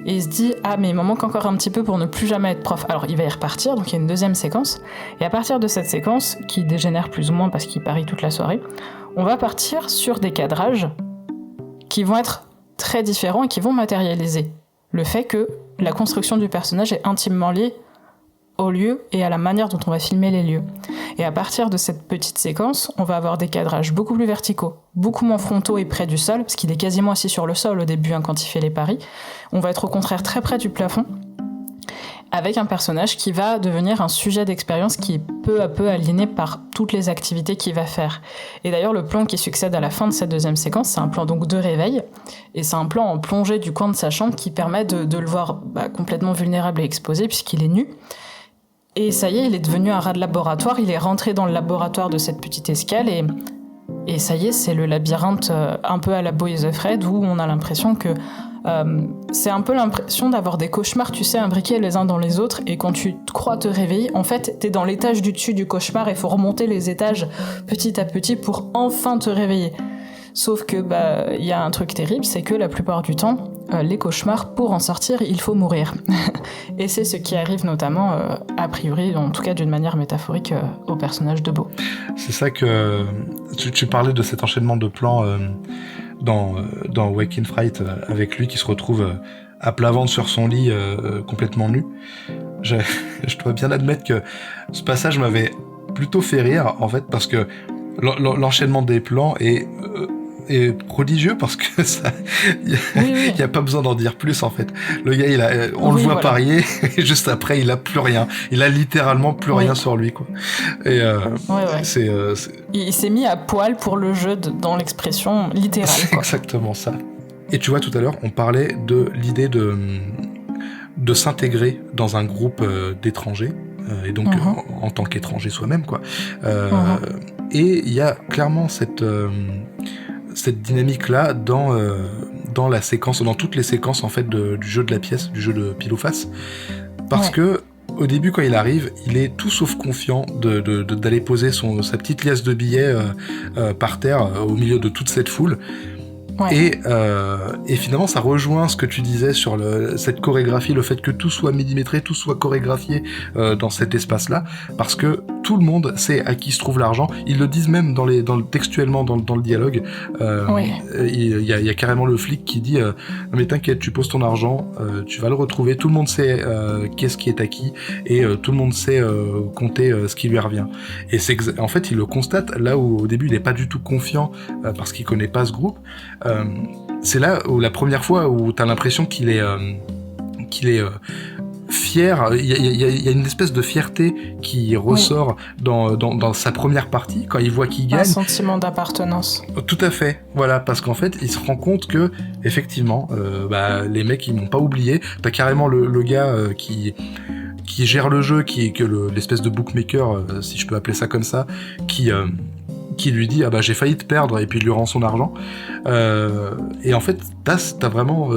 et il se dit « Ah mais il me manque encore un petit peu pour ne plus jamais être prof ». Alors il va y repartir, donc il y a une deuxième séquence, et à partir de cette séquence, qui dégénère plus ou moins parce qu'il parie toute la soirée, on va partir sur des cadrages qui vont être très différents et qui vont matérialiser le fait que la construction du personnage est intimement liée au lieu et à la manière dont on va filmer les lieux. Et à partir de cette petite séquence, on va avoir des cadrages beaucoup plus verticaux, beaucoup moins frontaux et près du sol, parce qu'il est quasiment assis sur le sol au début quand il fait les paris. On va être au contraire très près du plafond, avec un personnage qui va devenir un sujet d'expérience qui est peu à peu aligné par toutes les activités qu'il va faire. Et d'ailleurs, le plan qui succède à la fin de cette deuxième séquence, c'est un plan donc de réveil, et c'est un plan en plongée du coin de sa chambre qui permet de le voir complètement vulnérable et exposé, puisqu'il est nu. Et ça y est, il est devenu un rat de laboratoire, il est rentré dans le laboratoire de cette petite escale, et ça y est, c'est le labyrinthe un peu à la Boys Afraid, où on a l'impression que c'est un peu l'impression d'avoir des cauchemars, tu sais, imbriqués les uns dans les autres, et quand tu crois te réveiller, en fait, t'es dans l'étage du dessus du cauchemar, et faut remonter les étages petit à petit pour enfin te réveiller. Sauf que, y a un truc terrible, c'est que la plupart du temps, les cauchemars, pour en sortir, il faut mourir. Et c'est ce qui arrive notamment, a priori, en tout cas d'une manière métaphorique, au personnage de Beau. C'est ça que... Tu parlais de cet enchaînement de plans dans Wake in Fright, avec lui qui se retrouve à plat ventre sur son lit, complètement nu. Je dois bien admettre que ce passage m'avait plutôt fait rire, en fait, parce que l'enchaînement des plans est prodigieux, parce que ça, y a pas besoin d'en dire plus, en fait. Le gars, on le voit parier, et juste après, il a plus rien. Il a littéralement plus rien sur lui, quoi. Et il s'est mis à poil pour le jeu dans l'expression littérale. C'est exactement ça. Et tu vois, tout à l'heure, on parlait de l'idée de s'intégrer dans un groupe d'étrangers, et donc en tant qu'étranger soi-même, quoi. Et il y a clairement cette dynamique-là dans la séquence, dans toutes les séquences en fait du jeu de la pièce, du jeu de pile ou face, parce que au début, quand il arrive, il est tout sauf confiant d'aller poser sa petite liasse de billets par terre au milieu de toute cette foule. Et finalement, ça rejoint ce que tu disais sur cette chorégraphie, le fait que tout soit millimétré, tout soit chorégraphié dans cet espace-là, parce que tout le monde sait à qui se trouve l'argent. Ils le disent même textuellement dans le dialogue. Oui. Il y a carrément le flic qui dit mais t'inquiète, tu poses ton argent, tu vas le retrouver. Tout le monde sait qu'est-ce qui est à qui et tout le monde sait compter ce qui lui revient. Et en fait, il le constate là où au début il n'est pas du tout confiant parce qu'il connaît pas ce groupe. C'est là où la première fois où t'as l'impression qu'il est fier, il y a une espèce de fierté qui ressort dans sa première partie quand il voit qu'il gagne. Un sentiment d'appartenance. Tout à fait, voilà, parce qu'en fait il se rend compte que effectivement les mecs ils m'ont pas oublié. T'as carrément le gars qui gère le jeu, qui est l'espèce de bookmaker, si je peux appeler ça comme ça, qui lui dit j'ai failli te perdre, et puis il lui rend son argent. Et en fait t'as vraiment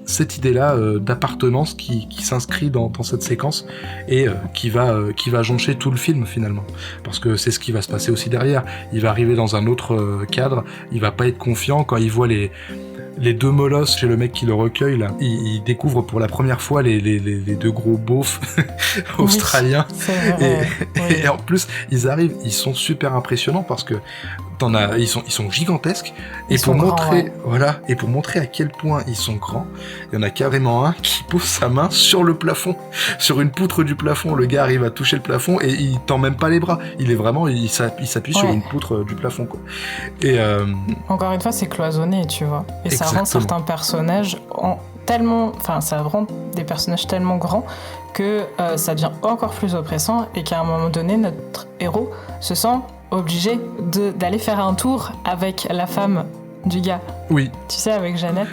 cette idée-là d'appartenance qui s'inscrit dans cette séquence et qui va joncher tout le film finalement, parce que c'est ce qui va se passer aussi derrière. Il va arriver dans un autre cadre, il va pas être confiant quand il voit les deux molosses chez le mec qui le recueille là. Il découvre pour la première fois les deux gros beaufs australiens. Oui, c'est vrai. Et en plus ils arrivent, ils sont super impressionnants parce que ils sont gigantesques, et pour montrer et pour montrer à quel point ils sont grands, il y en a carrément un qui pose sa main sur le plafond, sur une poutre du plafond. Le gars arrive à toucher le plafond et il tend même pas les bras, il s'appuie sur une poutre du plafond quoi. Et encore une fois c'est cloisonné, tu vois, et ça rend certains personnages ça rend des personnages tellement grands que ça devient encore plus oppressant, et qu'à un moment donné notre héros se sent obligé d'aller faire un tour avec la femme du gars. Oui. Tu sais, avec Jeannette.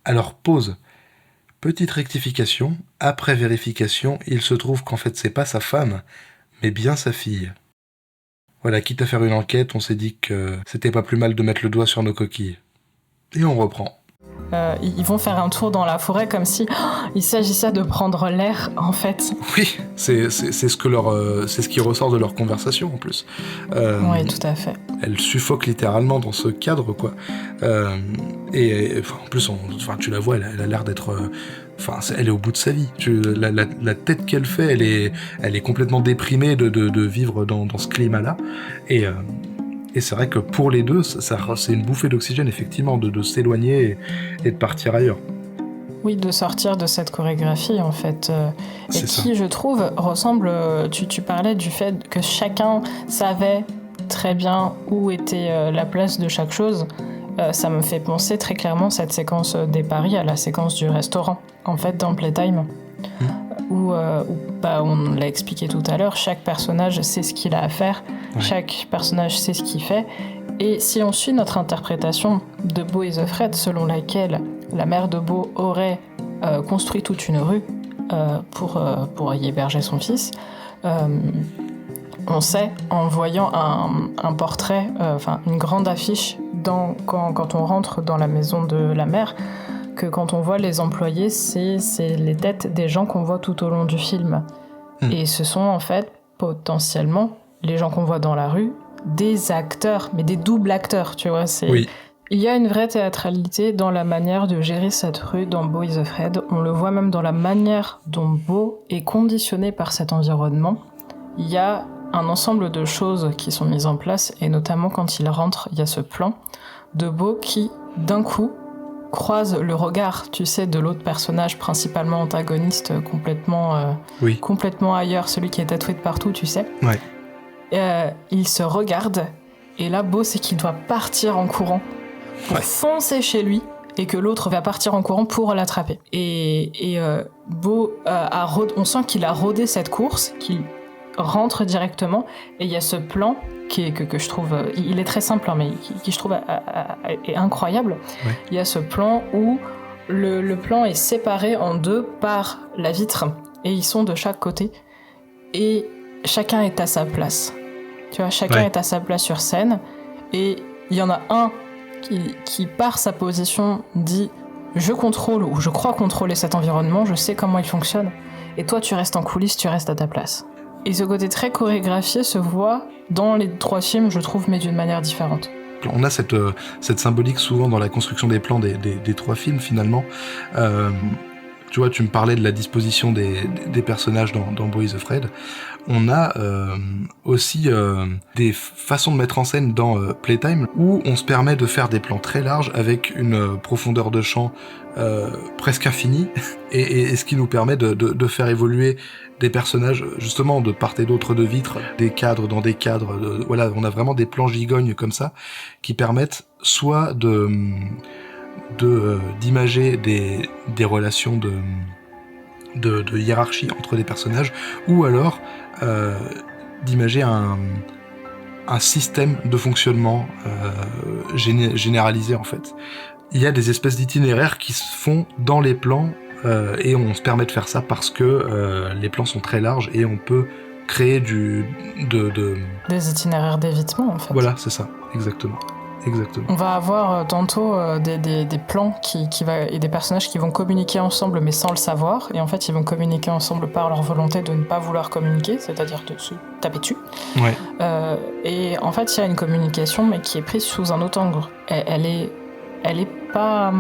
Alors, pause. Petite rectification. Après vérification, il se trouve qu'en fait, c'est pas sa femme, mais bien sa fille. Voilà, quitte à faire une enquête, on s'est dit que c'était pas plus mal de mettre le doigt sur nos coquilles. Et on reprend. Ils vont faire un tour dans la forêt comme si il s'agissait de prendre l'air, en fait. Oui, c'est ce qui ressort de leur conversation en plus. Oui, tout à fait. Elle suffoque littéralement dans ce cadre, quoi. Et en plus, tu la vois, elle a l'air d'être... elle est au bout de sa vie. La tête qu'elle fait, elle est complètement déprimée de vivre dans ce climat-là. Et c'est vrai que pour les deux, c'est une bouffée d'oxygène, effectivement, de s'éloigner et de partir ailleurs. Oui, de sortir de cette chorégraphie, en fait. Et qui, je trouve, ressemble... Tu parlais du fait que chacun savait très bien où était la place de chaque chose. Ça me fait penser très clairement cette séquence des paris à la séquence du restaurant, en fait, dans Playtime. Où on l'a expliqué tout à l'heure, chaque personnage sait ce qu'il a à faire, chaque personnage sait ce qu'il fait, et si on suit notre interprétation de Beau et The Fred, selon laquelle la mère de Beau aurait construit toute une rue pour y héberger son fils, on sait, en voyant un portrait, une grande affiche quand on rentre dans la maison de la mère, que quand on voit les employés, c'est les têtes des gens qu'on voit tout au long du film. Et ce sont en fait potentiellement les gens qu'on voit dans la rue, des acteurs, mais des doubles acteurs, tu vois. Il y a une vraie théâtralité dans la manière de gérer cette rue dans Beau et The Fred. On le voit même dans la manière dont Beau est conditionné par cet environnement. Il y a un ensemble de choses qui sont mises en place, et notamment quand il rentre, il y a ce plan de Beau qui, d'un coup, croise le regard, tu sais, de l'autre personnage, principalement antagoniste, complètement ailleurs, celui qui est tatoué de partout, tu sais. Ouais. Il se regarde, et là, Beau, c'est qu'il doit partir en courant pour foncer chez lui, et que l'autre va partir en courant pour l'attraper. Et Beau, on sent qu'il a rodé cette course, qu'il rentre directement, et il y a ce plan que je trouve, il est très simple, hein, mais qui je trouve est incroyable. Ouais. Il y a ce plan où le plan est séparé en deux par la vitre, et ils sont de chaque côté, et chacun est à sa place. Tu vois, chacun est à sa place sur scène, et il y en a un qui par sa position dit « je contrôle » ou « je crois contrôler cet environnement, je sais comment il fonctionne », et toi tu restes en coulisses, tu restes à ta place. Et ce côté très chorégraphié se voit dans les trois films, je trouve, mais d'une manière différente. On a cette symbolique souvent dans la construction des plans des trois films, finalement. Tu vois, tu me parlais de la disposition des personnages dans Beau et The Fred. on a aussi des façons de mettre en scène dans Playtime où on se permet de faire des plans très larges avec une profondeur de champ presque infinie et ce qui nous permet de faire évoluer des personnages justement de part et d'autre de vitres, des cadres dans des cadres, voilà, on a vraiment des plans gigognes comme ça qui permettent soit d'imager des relations de hiérarchie entre les personnages, ou alors d'imager un système de fonctionnement généralisé en fait. Il y a des espèces d'itinéraires qui se font dans les plans et on se permet de faire ça parce que les plans sont très larges et on peut créer des itinéraires d'évitement en fait. Voilà, c'est ça, exactement. On va avoir tantôt des plans et des personnages qui vont communiquer ensemble mais sans le savoir, et en fait ils vont communiquer ensemble par leur volonté de ne pas vouloir communiquer, c'est-à-dire de se taper dessus. Ouais. Et en fait il y a une communication mais qui est prise sous un autre angle. Elle est pas...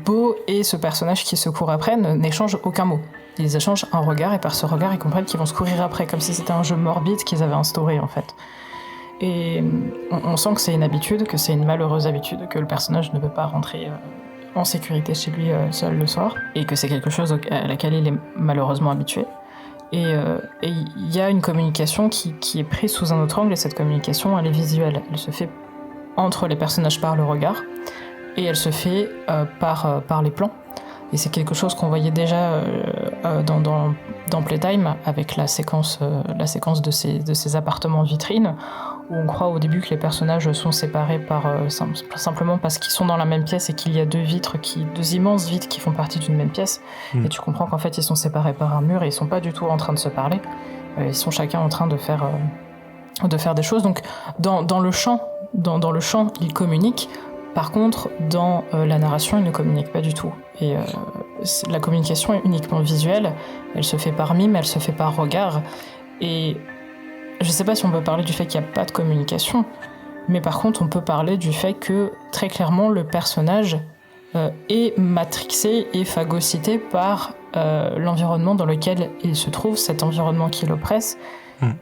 Beau et ce personnage qui se court après n'échangent aucun mot. Ils échangent un regard et par ce regard ils comprennent qu'ils vont se courir après, comme si c'était un jeu morbide qu'ils avaient instauré en fait. Et on sent que c'est une habitude, que c'est une malheureuse habitude, que le personnage ne peut pas rentrer en sécurité chez lui seul le soir, et que c'est quelque chose à laquelle il est malheureusement habitué. Et il y a une communication qui est prise sous un autre angle, et cette communication elle est visuelle. Elle se fait entre les personnages par le regard, et elle se fait par les plans. Et c'est quelque chose qu'on voyait déjà dans Playtime avec la séquence de ces appartements vitrines, où on croit au début que les personnages sont séparés simplement parce qu'ils sont dans la même pièce et qu'il y a deux immenses vitres qui font partie d'une même pièce. Et tu comprends qu'en fait ils sont séparés par un mur et ils sont pas du tout en train de se parler. Ils sont chacun en train de faire des choses. Donc dans le chant, ils communiquent. Par contre, dans la narration, ils ne communiquent pas du tout. Et la communication est uniquement visuelle. Elle se fait par mime, elle se fait par regard. Et je sais pas si on peut parler du fait qu'il n'y a pas de communication, mais par contre, on peut parler du fait que, très clairement, le personnage est matrixé et phagocyté par l'environnement dans lequel il se trouve, cet environnement qui l'oppresse,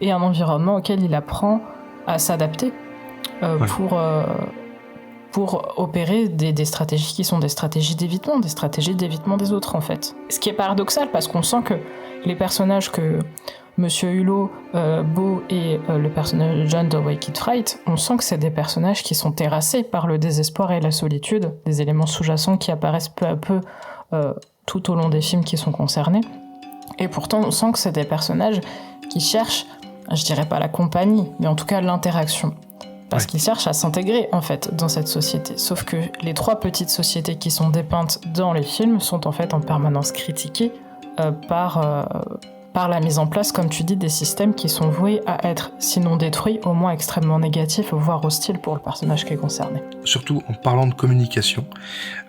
et un environnement auquel il apprend à s'adapter pour opérer des stratégies qui sont des stratégies d'évitement des autres en fait. Ce qui est paradoxal parce qu'on sent que les personnages que Monsieur Hulot, Beau et le personnage John de Wicked Fright, on sent que c'est des personnages qui sont terrassés par le désespoir et la solitude, des éléments sous-jacents qui apparaissent peu à peu tout au long des films qui sont concernés. Et pourtant on sent que c'est des personnages qui cherchent, je dirais pas la compagnie, mais en tout cas l'interaction. Parce qu'ils cherchent à s'intégrer, en fait, dans cette société. Sauf que les trois petites sociétés qui sont dépeintes dans les films sont en fait en permanence critiquées par la mise en place, comme tu dis, des systèmes qui sont voués à être, sinon détruits, au moins extrêmement négatifs, voire hostiles pour le personnage qui est concerné. Surtout en parlant de communication,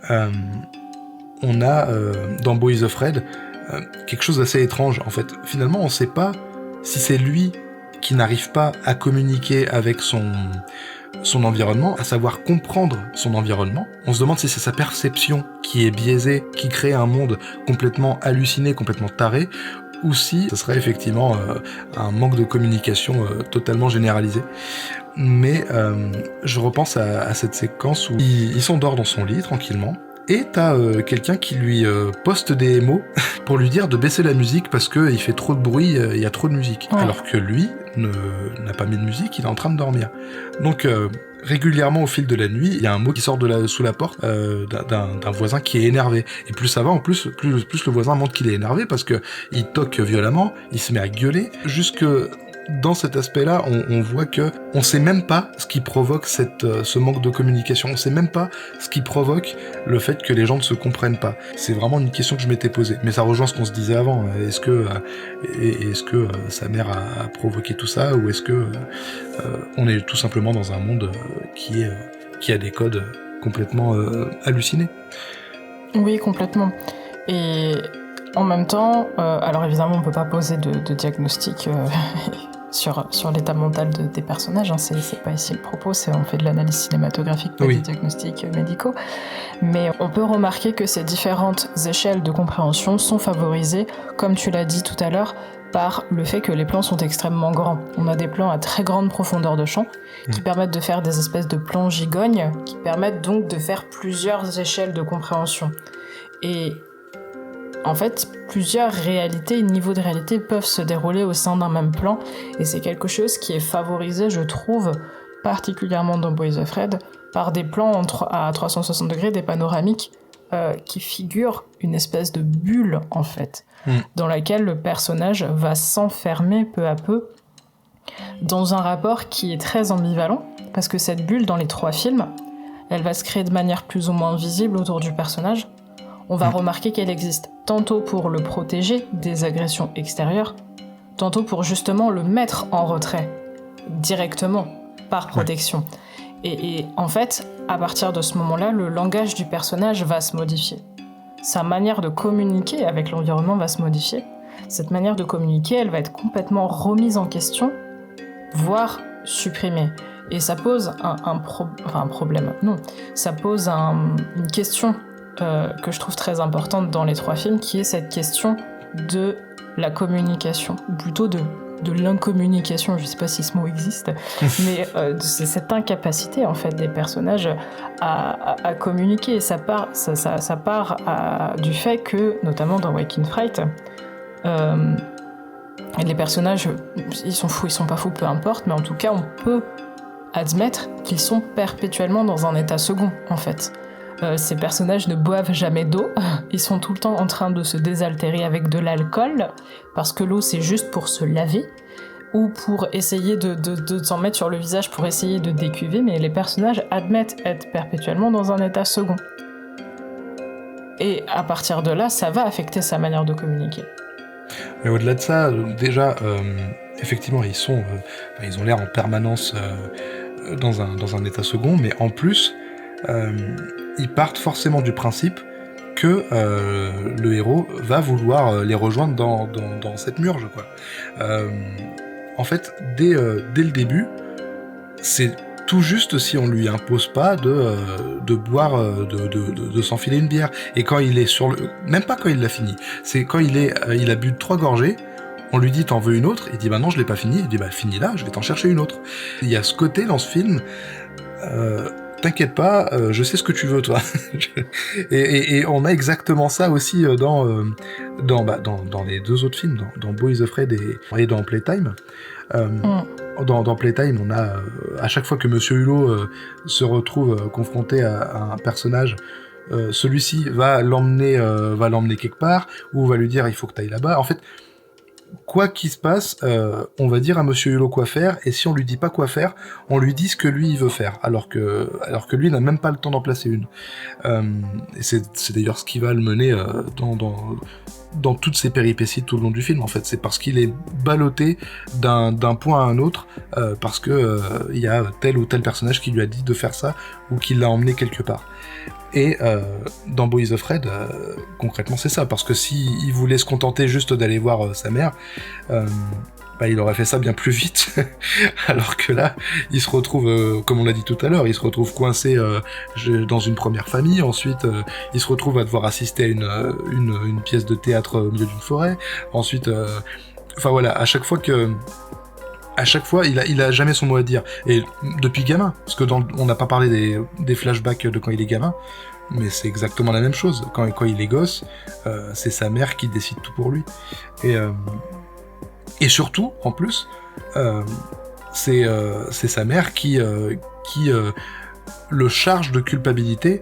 on a, dans Beau is Afraid, quelque chose d'assez étrange, en fait. Finalement, on ne sait pas si c'est lui qui n'arrive pas à communiquer avec son environnement, à savoir comprendre son environnement. On se demande si c'est sa perception qui est biaisée, qui crée un monde complètement halluciné, complètement taré, ou si ce serait effectivement un manque de communication totalement généralisé. Mais je repense à cette séquence où il s'endort dans son lit tranquillement, et t'as quelqu'un qui lui poste des mots pour lui dire de baisser la musique parce qu'il fait trop de bruit, il y a trop de musique. Ouais. Alors que lui n'a pas mis de musique, il est en train de dormir. Donc régulièrement au fil de la nuit, il y a un mot qui sort sous la porte d'un voisin qui est énervé. Et plus ça va, en plus le voisin montre qu'il est énervé parce que il toque violemment, il se met à gueuler, jusque dans cet aspect-là, on voit que on sait même pas ce qui provoque ce manque de communication. On sait même pas ce qui provoque le fait que les gens ne se comprennent pas. C'est vraiment une question que je m'étais posée. Mais ça rejoint ce qu'on se disait avant. Est-ce que sa mère a provoqué tout ça, ou est-ce que on est tout simplement dans un monde qui a des codes complètement hallucinés? Oui, complètement. Et en même temps, alors évidemment, on peut pas poser de diagnostic sur l'état mental des personnages, hein. C'est pas ici le propos, on fait de l'analyse cinématographique, pas des diagnostics médicaux. Mais on peut remarquer que ces différentes échelles de compréhension sont favorisées, comme tu l'as dit tout à l'heure, par le fait que les plans sont extrêmement grands. On a des plans à très grande profondeur de champ qui permettent de faire des espèces de plans gigognes, qui permettent donc de faire plusieurs échelles de compréhension. Et en fait, plusieurs réalités, niveaux de réalité peuvent se dérouler au sein d'un même plan, et c'est quelque chose qui est favorisé, je trouve, particulièrement dans Boys Afraid, par des plans à 360 degrés, des panoramiques, qui figurent une espèce de bulle, en fait, dans laquelle le personnage va s'enfermer peu à peu dans un rapport qui est très ambivalent, parce que cette bulle, dans les 3 films, elle va se créer de manière plus ou moins visible autour du personnage. On va remarquer qu'elle existe tantôt pour le protéger des agressions extérieures, tantôt pour justement le mettre en retrait, directement, par protection. Et en fait, à partir de ce moment-là, le langage du personnage va se modifier. Sa manière de communiquer avec l'environnement va se modifier. Cette manière de communiquer, elle va être complètement remise en question, voire supprimée. Et ça pose un problème. Non, ça pose une question que je trouve très importante dans les 3 films, qui est cette question de la communication, ou plutôt de l'incommunication, je sais pas si ce mot existe, mais c'est cette incapacité en fait des personnages à communiquer. Ça part du fait que, notamment dans Waking Fright, les personnages, ils sont fous, ils sont pas fous, peu importe, mais en tout cas on peut admettre qu'ils sont perpétuellement dans un état second en fait. Ces personnages ne boivent jamais d'eau, ils sont tout le temps en train de se désaltérer avec de l'alcool, parce que l'eau c'est juste pour se laver, ou pour essayer de s'en mettre sur le visage pour essayer de décuver, mais les personnages admettent être perpétuellement dans un état second. Et à partir de là, ça va affecter sa manière de communiquer. Mais au-delà de ça, déjà, effectivement, ils ont l'air en permanence dans un état second, mais en plus, ils partent forcément du principe que le héros va vouloir les rejoindre dans cette murge, quoi. En fait, dès le début, c'est tout juste si on lui impose pas de boire, de s'enfiler une bière. Et quand il est même pas quand il l'a fini, c'est quand il a bu 3 gorgées, on lui dit t'en veux une autre, il dit bah non je l'ai pas fini, il dit bah finis là, je vais t'en chercher une autre. Il y a ce côté dans ce film, t'inquiète pas, je sais ce que tu veux toi. et on a exactement ça aussi dans les 2 autres films, dans Boys Afraid et dans Playtime. Dans Playtime, on a à chaque fois que Monsieur Hulot se retrouve confronté à un personnage, celui-ci va l'emmener quelque part, ou va lui dire il faut que t'ailles là-bas. En fait, quoi qu'il se passe, on va dire à Monsieur Hulot quoi faire, et si on lui dit pas quoi faire, on lui dit ce que lui il veut faire, alors que lui n'a même pas le temps d'en placer une. Et c'est d'ailleurs ce qui va le mener dans toutes ces péripéties tout le long du film, en fait. C'est parce qu'il est ballotté d'un point à un autre, parce que il y a tel ou tel personnage qui lui a dit de faire ça, ou qui l'a emmené quelque part. Et dans Boys Afraid, concrètement c'est ça, parce que s'il voulait se contenter juste d'aller voir sa mère, il aurait fait ça bien plus vite, alors que là, il se retrouve, comme on l'a dit tout à l'heure, il se retrouve coincé dans une première famille, ensuite il se retrouve à devoir assister à une pièce de théâtre au milieu d'une forêt, ensuite, voilà, à chaque fois, il a jamais son mot à dire. Et depuis gamin, parce que on n'a pas parlé des flashbacks de quand il est gamin, mais c'est exactement la même chose. Quand il est gosse, c'est sa mère qui décide tout pour lui. Et surtout, en plus, c'est sa mère qui le charge de culpabilité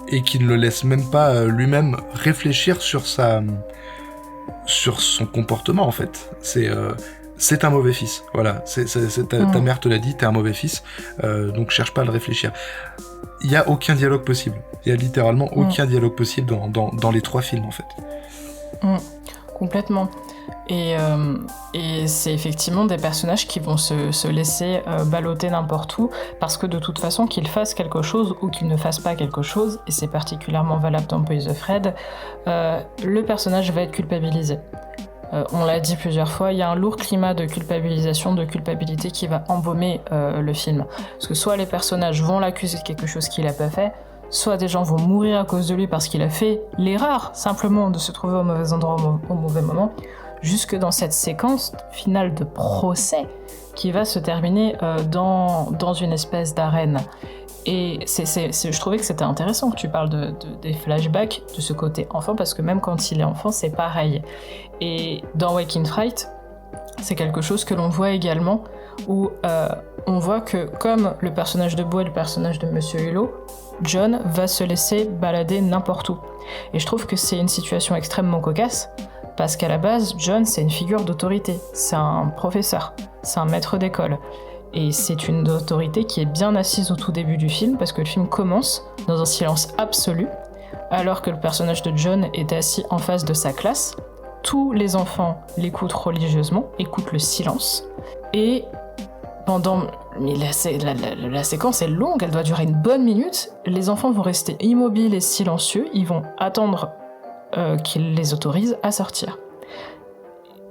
et qui ne le laisse même pas lui-même réfléchir sur son comportement, en fait. C'est un mauvais fils, voilà. Ta mère te l'a dit, t'es un mauvais fils, donc cherche pas à le réfléchir. Il y a aucun dialogue possible. Il y a littéralement aucun dialogue possible dans les 3 films, en fait. Complètement. Et c'est effectivement des personnages qui vont se laisser balloter n'importe où, parce que de toute façon, qu'ils fassent quelque chose ou qu'ils ne fassent pas quelque chose, et c'est particulièrement valable dans Boys Afraid, le personnage va être culpabilisé. On l'a dit plusieurs fois, il y a un lourd climat de culpabilisation, de culpabilité qui va embaumer le film. Parce que soit les personnages vont l'accuser de quelque chose qu'il n'a pas fait, soit des gens vont mourir à cause de lui parce qu'il a fait l'erreur simplement de se trouver au mauvais endroit au mauvais moment, jusque dans cette séquence finale de procès qui va se terminer dans une espèce d'arène. Et je trouvais que c'était intéressant que tu parles des flashbacks, de ce côté enfant, parce que même quand il est enfant, c'est pareil. Et dans Waking Fright, c'est quelque chose que l'on voit également, où on voit que comme le personnage de Beau et le personnage de Monsieur Hulot, John va se laisser balader n'importe où. Et je trouve que c'est une situation extrêmement cocasse, parce qu'à la base, John, c'est une figure d'autorité. C'est un professeur, c'est un maître d'école. Et c'est une autorité qui est bien assise au tout début du film, parce que le film commence dans un silence absolu, alors que le personnage de John est assis en face de sa classe. Tous les enfants l'écoutent religieusement, écoutent le silence. Et mais la séquence est longue, elle doit durer une bonne minute. Les enfants vont rester immobiles et silencieux, ils vont attendre qu'il les autorise à sortir.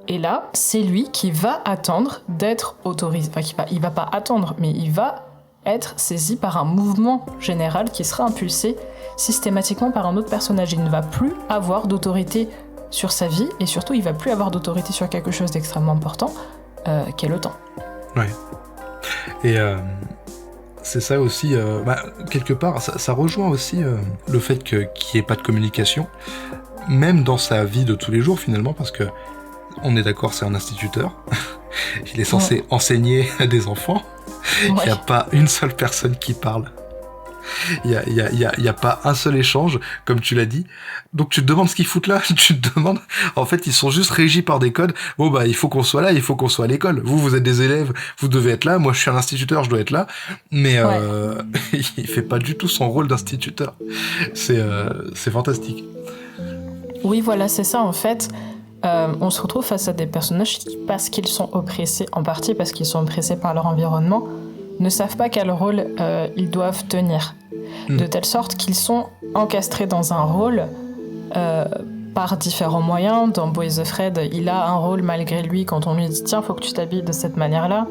Et là, c'est lui qui va attendre d'être autorisé. Enfin, il va pas attendre, mais il va être saisi par un mouvement général qui sera impulsé systématiquement par un autre personnage. Il ne va plus avoir d'autorité sur sa vie, et surtout, il va plus avoir d'autorité sur quelque chose d'extrêmement important, qu'est le temps. Ouais. Et c'est ça aussi, quelque part, ça rejoint aussi le fait qu'il n'y ait pas de communication, même dans sa vie de tous les jours finalement, parce que on est d'accord, c'est un instituteur. Il est censé enseigner à des enfants. Ouais. Il n'y a pas une seule personne qui parle. Il y a pas un seul échange, comme tu l'as dit. Donc tu te demandes ce qu'ils foutent là. Tu te demandes. En fait, ils sont juste régis par des codes. Bon bah, il faut qu'on soit là, il faut qu'on soit à l'école. Vous êtes des élèves, vous devez être là. Moi, je suis un instituteur, je dois être là. Mais il fait pas du tout son rôle d'instituteur. C'est fantastique. Oui, voilà, c'est ça en fait. On se retrouve face à des personnages qui, parce qu'ils sont oppressés, en partie parce qu'ils sont oppressés par leur environnement, ne savent pas quel rôle ils doivent tenir. De telle sorte qu'ils sont encastrés dans un rôle par différents moyens. Dans Boys Afraid, il a un rôle malgré lui quand on lui dit « Tiens, faut que tu t'habilles de cette manière-là ».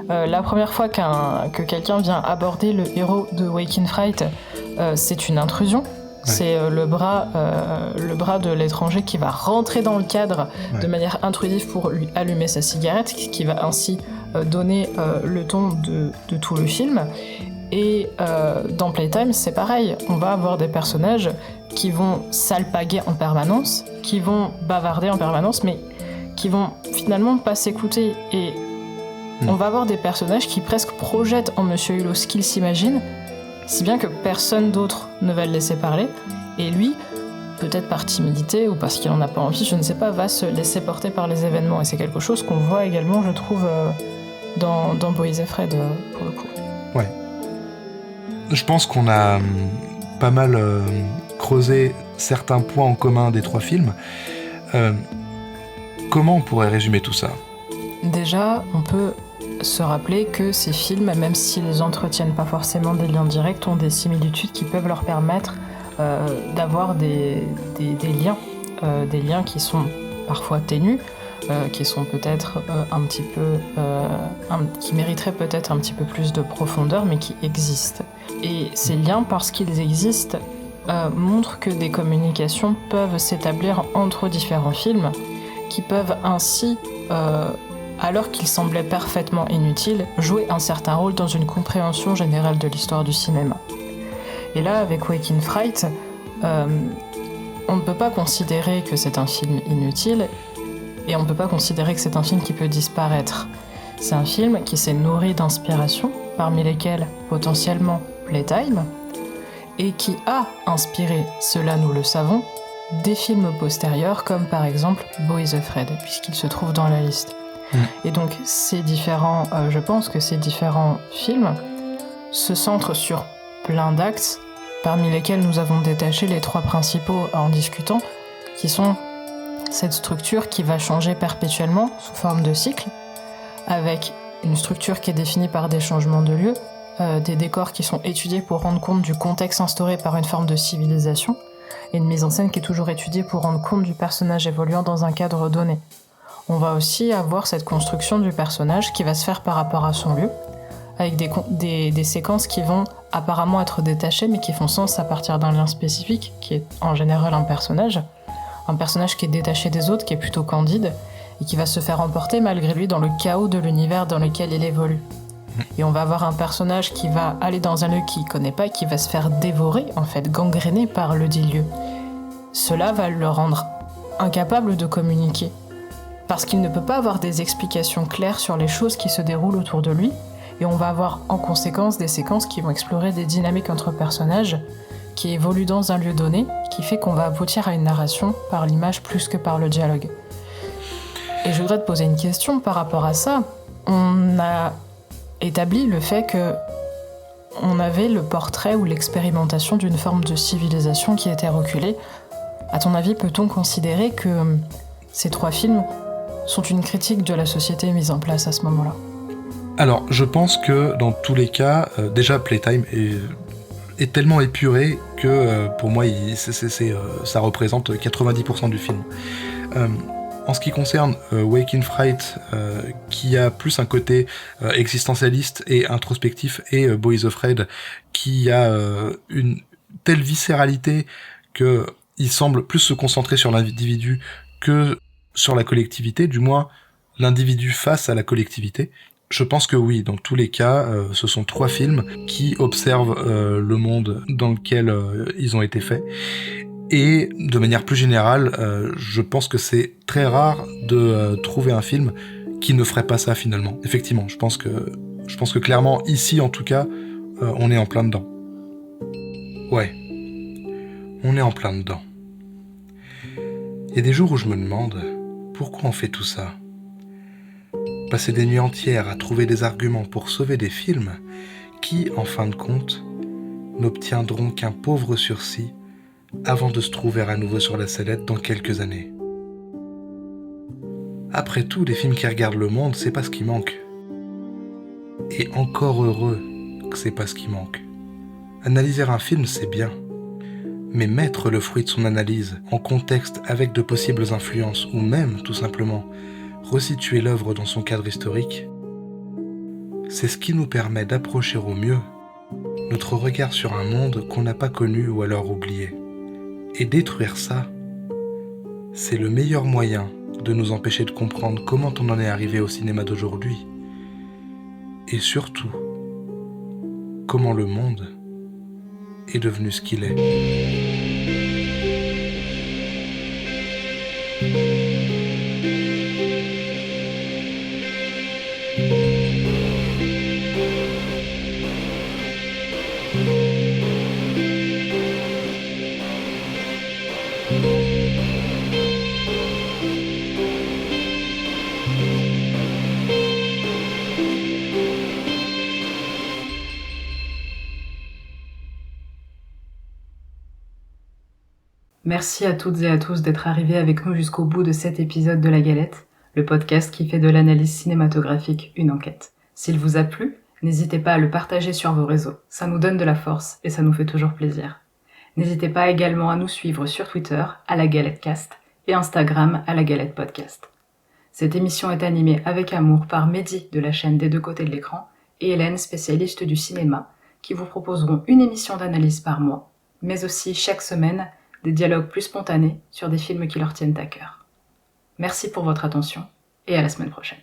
La première fois que quelqu'un vient aborder le héros de Waking Fright, c'est une intrusion. Ouais. C'est le bras de l'étranger qui va rentrer dans le cadre de manière intrusive pour lui allumer sa cigarette, qui va ainsi donner le ton de tout le film. Et dans Playtime, c'est pareil. On va avoir des personnages qui vont s'alpaguer en permanence, qui vont bavarder en permanence, mais qui vont finalement pas s'écouter. Et on va avoir des personnages qui presque projettent en Monsieur Hulot ce qu'il s'imagine, si bien que personne d'autre ne va le laisser parler, et lui, peut-être par timidité ou parce qu'il en a pas envie, je ne sais pas, va se laisser porter par les événements, et c'est quelque chose qu'on voit également, je trouve, dans Boys Afraid, pour le coup. Ouais. Je pense qu'on a pas mal creusé certains points en commun des trois films. Comment on pourrait résumer tout ça ? Déjà, on peut se rappeler que ces films, même s'ils entretiennent pas forcément des liens directs, ont des similitudes qui peuvent leur permettre d'avoir des liens qui sont parfois ténus, qui sont peut-être qui mériteraient peut-être un petit peu plus de profondeur, mais qui existent. Et ces liens, parce qu'ils existent, montrent que des communications peuvent s'établir entre différents films, qui peuvent ainsi alors qu'ils semblaient parfaitement inutiles, jouer un certain rôle dans une compréhension générale de l'histoire du cinéma. Et là, avec Waking Fright, on ne peut pas considérer que c'est un film inutile, et on ne peut pas considérer que c'est un film qui peut disparaître. C'est un film qui s'est nourri d'inspiration, parmi lesquelles potentiellement Playtime, et qui a inspiré, cela nous le savons, des films postérieurs, comme par exemple Boys Afraid, puisqu'il se trouve dans la liste. Et donc, je pense que ces différents films se centrent sur plein d'axes, parmi lesquels nous avons détaché les trois principaux en discutant, qui sont cette structure qui va changer perpétuellement sous forme de cycle, avec une structure qui est définie par des changements de lieu, des décors qui sont étudiés pour rendre compte du contexte instauré par une forme de civilisation, et une mise en scène qui est toujours étudiée pour rendre compte du personnage évoluant dans un cadre donné. on va aussi avoir cette construction du personnage qui va se faire par rapport à son lieu, avec des séquences qui vont apparemment être détachées, mais qui font sens à partir d'un lien spécifique, qui est en général un personnage qui est détaché des autres, qui est plutôt candide, et qui va se faire emporter malgré lui dans le chaos de l'univers dans lequel il évolue. Et on va avoir un personnage qui va aller dans un lieu qu'il connaît pas et qui va se faire dévorer, en fait, gangréner par le dit lieu. Cela va le rendre incapable de communiquer, parce qu'il ne peut pas avoir des explications claires sur les choses qui se déroulent autour de lui, et on va avoir en conséquence des séquences qui vont explorer des dynamiques entre personnages, qui évoluent dans un lieu donné, qui fait qu'on va aboutir à une narration par l'image plus que par le dialogue. Et je voudrais te poser une question par rapport à ça. On a établi le fait que on avait le portrait ou l'expérimentation d'une forme de civilisation qui était reculée. À ton avis, peut-on considérer que ces 3 films sont une critique de la société mise en place à ce moment-là ? Alors, je pense que dans tous les cas, déjà Playtime est tellement épuré que pour moi, ça représente 90% du film. En ce qui concerne Wake in Fright, qui a plus un côté existentialiste et introspectif, et Boys Afraid, qui a une telle viscéralité qu'il semble plus se concentrer sur l'individu que sur la collectivité, du moins l'individu face à la collectivité. Je pense que oui, dans tous les cas, ce sont 3 films qui observent le monde dans lequel ils ont été faits. Et de manière plus générale, je pense que c'est très rare de trouver un film qui ne ferait pas ça finalement. Effectivement, je pense que clairement, ici en tout cas, on est en plein dedans. Ouais, on est en plein dedans. Il y a des jours où je me demande pourquoi on fait tout ça. Passer des nuits entières à trouver des arguments pour sauver des films qui, en fin de compte, n'obtiendront qu'un pauvre sursis avant de se trouver à nouveau sur la sellette dans quelques années. Après tout, les films qui regardent le monde, c'est pas ce qui manque. Et encore heureux que c'est pas ce qui manque. Analyser un film, c'est bien. Mais mettre le fruit de son analyse en contexte avec de possibles influences, ou même, tout simplement, resituer l'œuvre dans son cadre historique, c'est ce qui nous permet d'approcher au mieux notre regard sur un monde qu'on n'a pas connu ou alors oublié. Et détruire ça, c'est le meilleur moyen de nous empêcher de comprendre comment on en est arrivé au cinéma d'aujourd'hui. Et surtout, comment le monde est devenu ce qu'il est. Merci à toutes et à tous d'être arrivés avec nous jusqu'au bout de cet épisode de La Galette, le podcast qui fait de l'analyse cinématographique une enquête. S'il vous a plu, n'hésitez pas à le partager sur vos réseaux, ça nous donne de la force et ça nous fait toujours plaisir. N'hésitez pas également à nous suivre sur Twitter, à La Galette Cast, et Instagram, à La Galette Podcast. Cette émission est animée avec amour par Mehdi de la chaîne Des Deux Côtés de l'écran et Hélène, spécialiste du cinéma, qui vous proposeront une émission d'analyse par mois, mais aussi chaque semaine, des dialogues plus spontanés sur des films qui leur tiennent à cœur. Merci pour votre attention et à la semaine prochaine.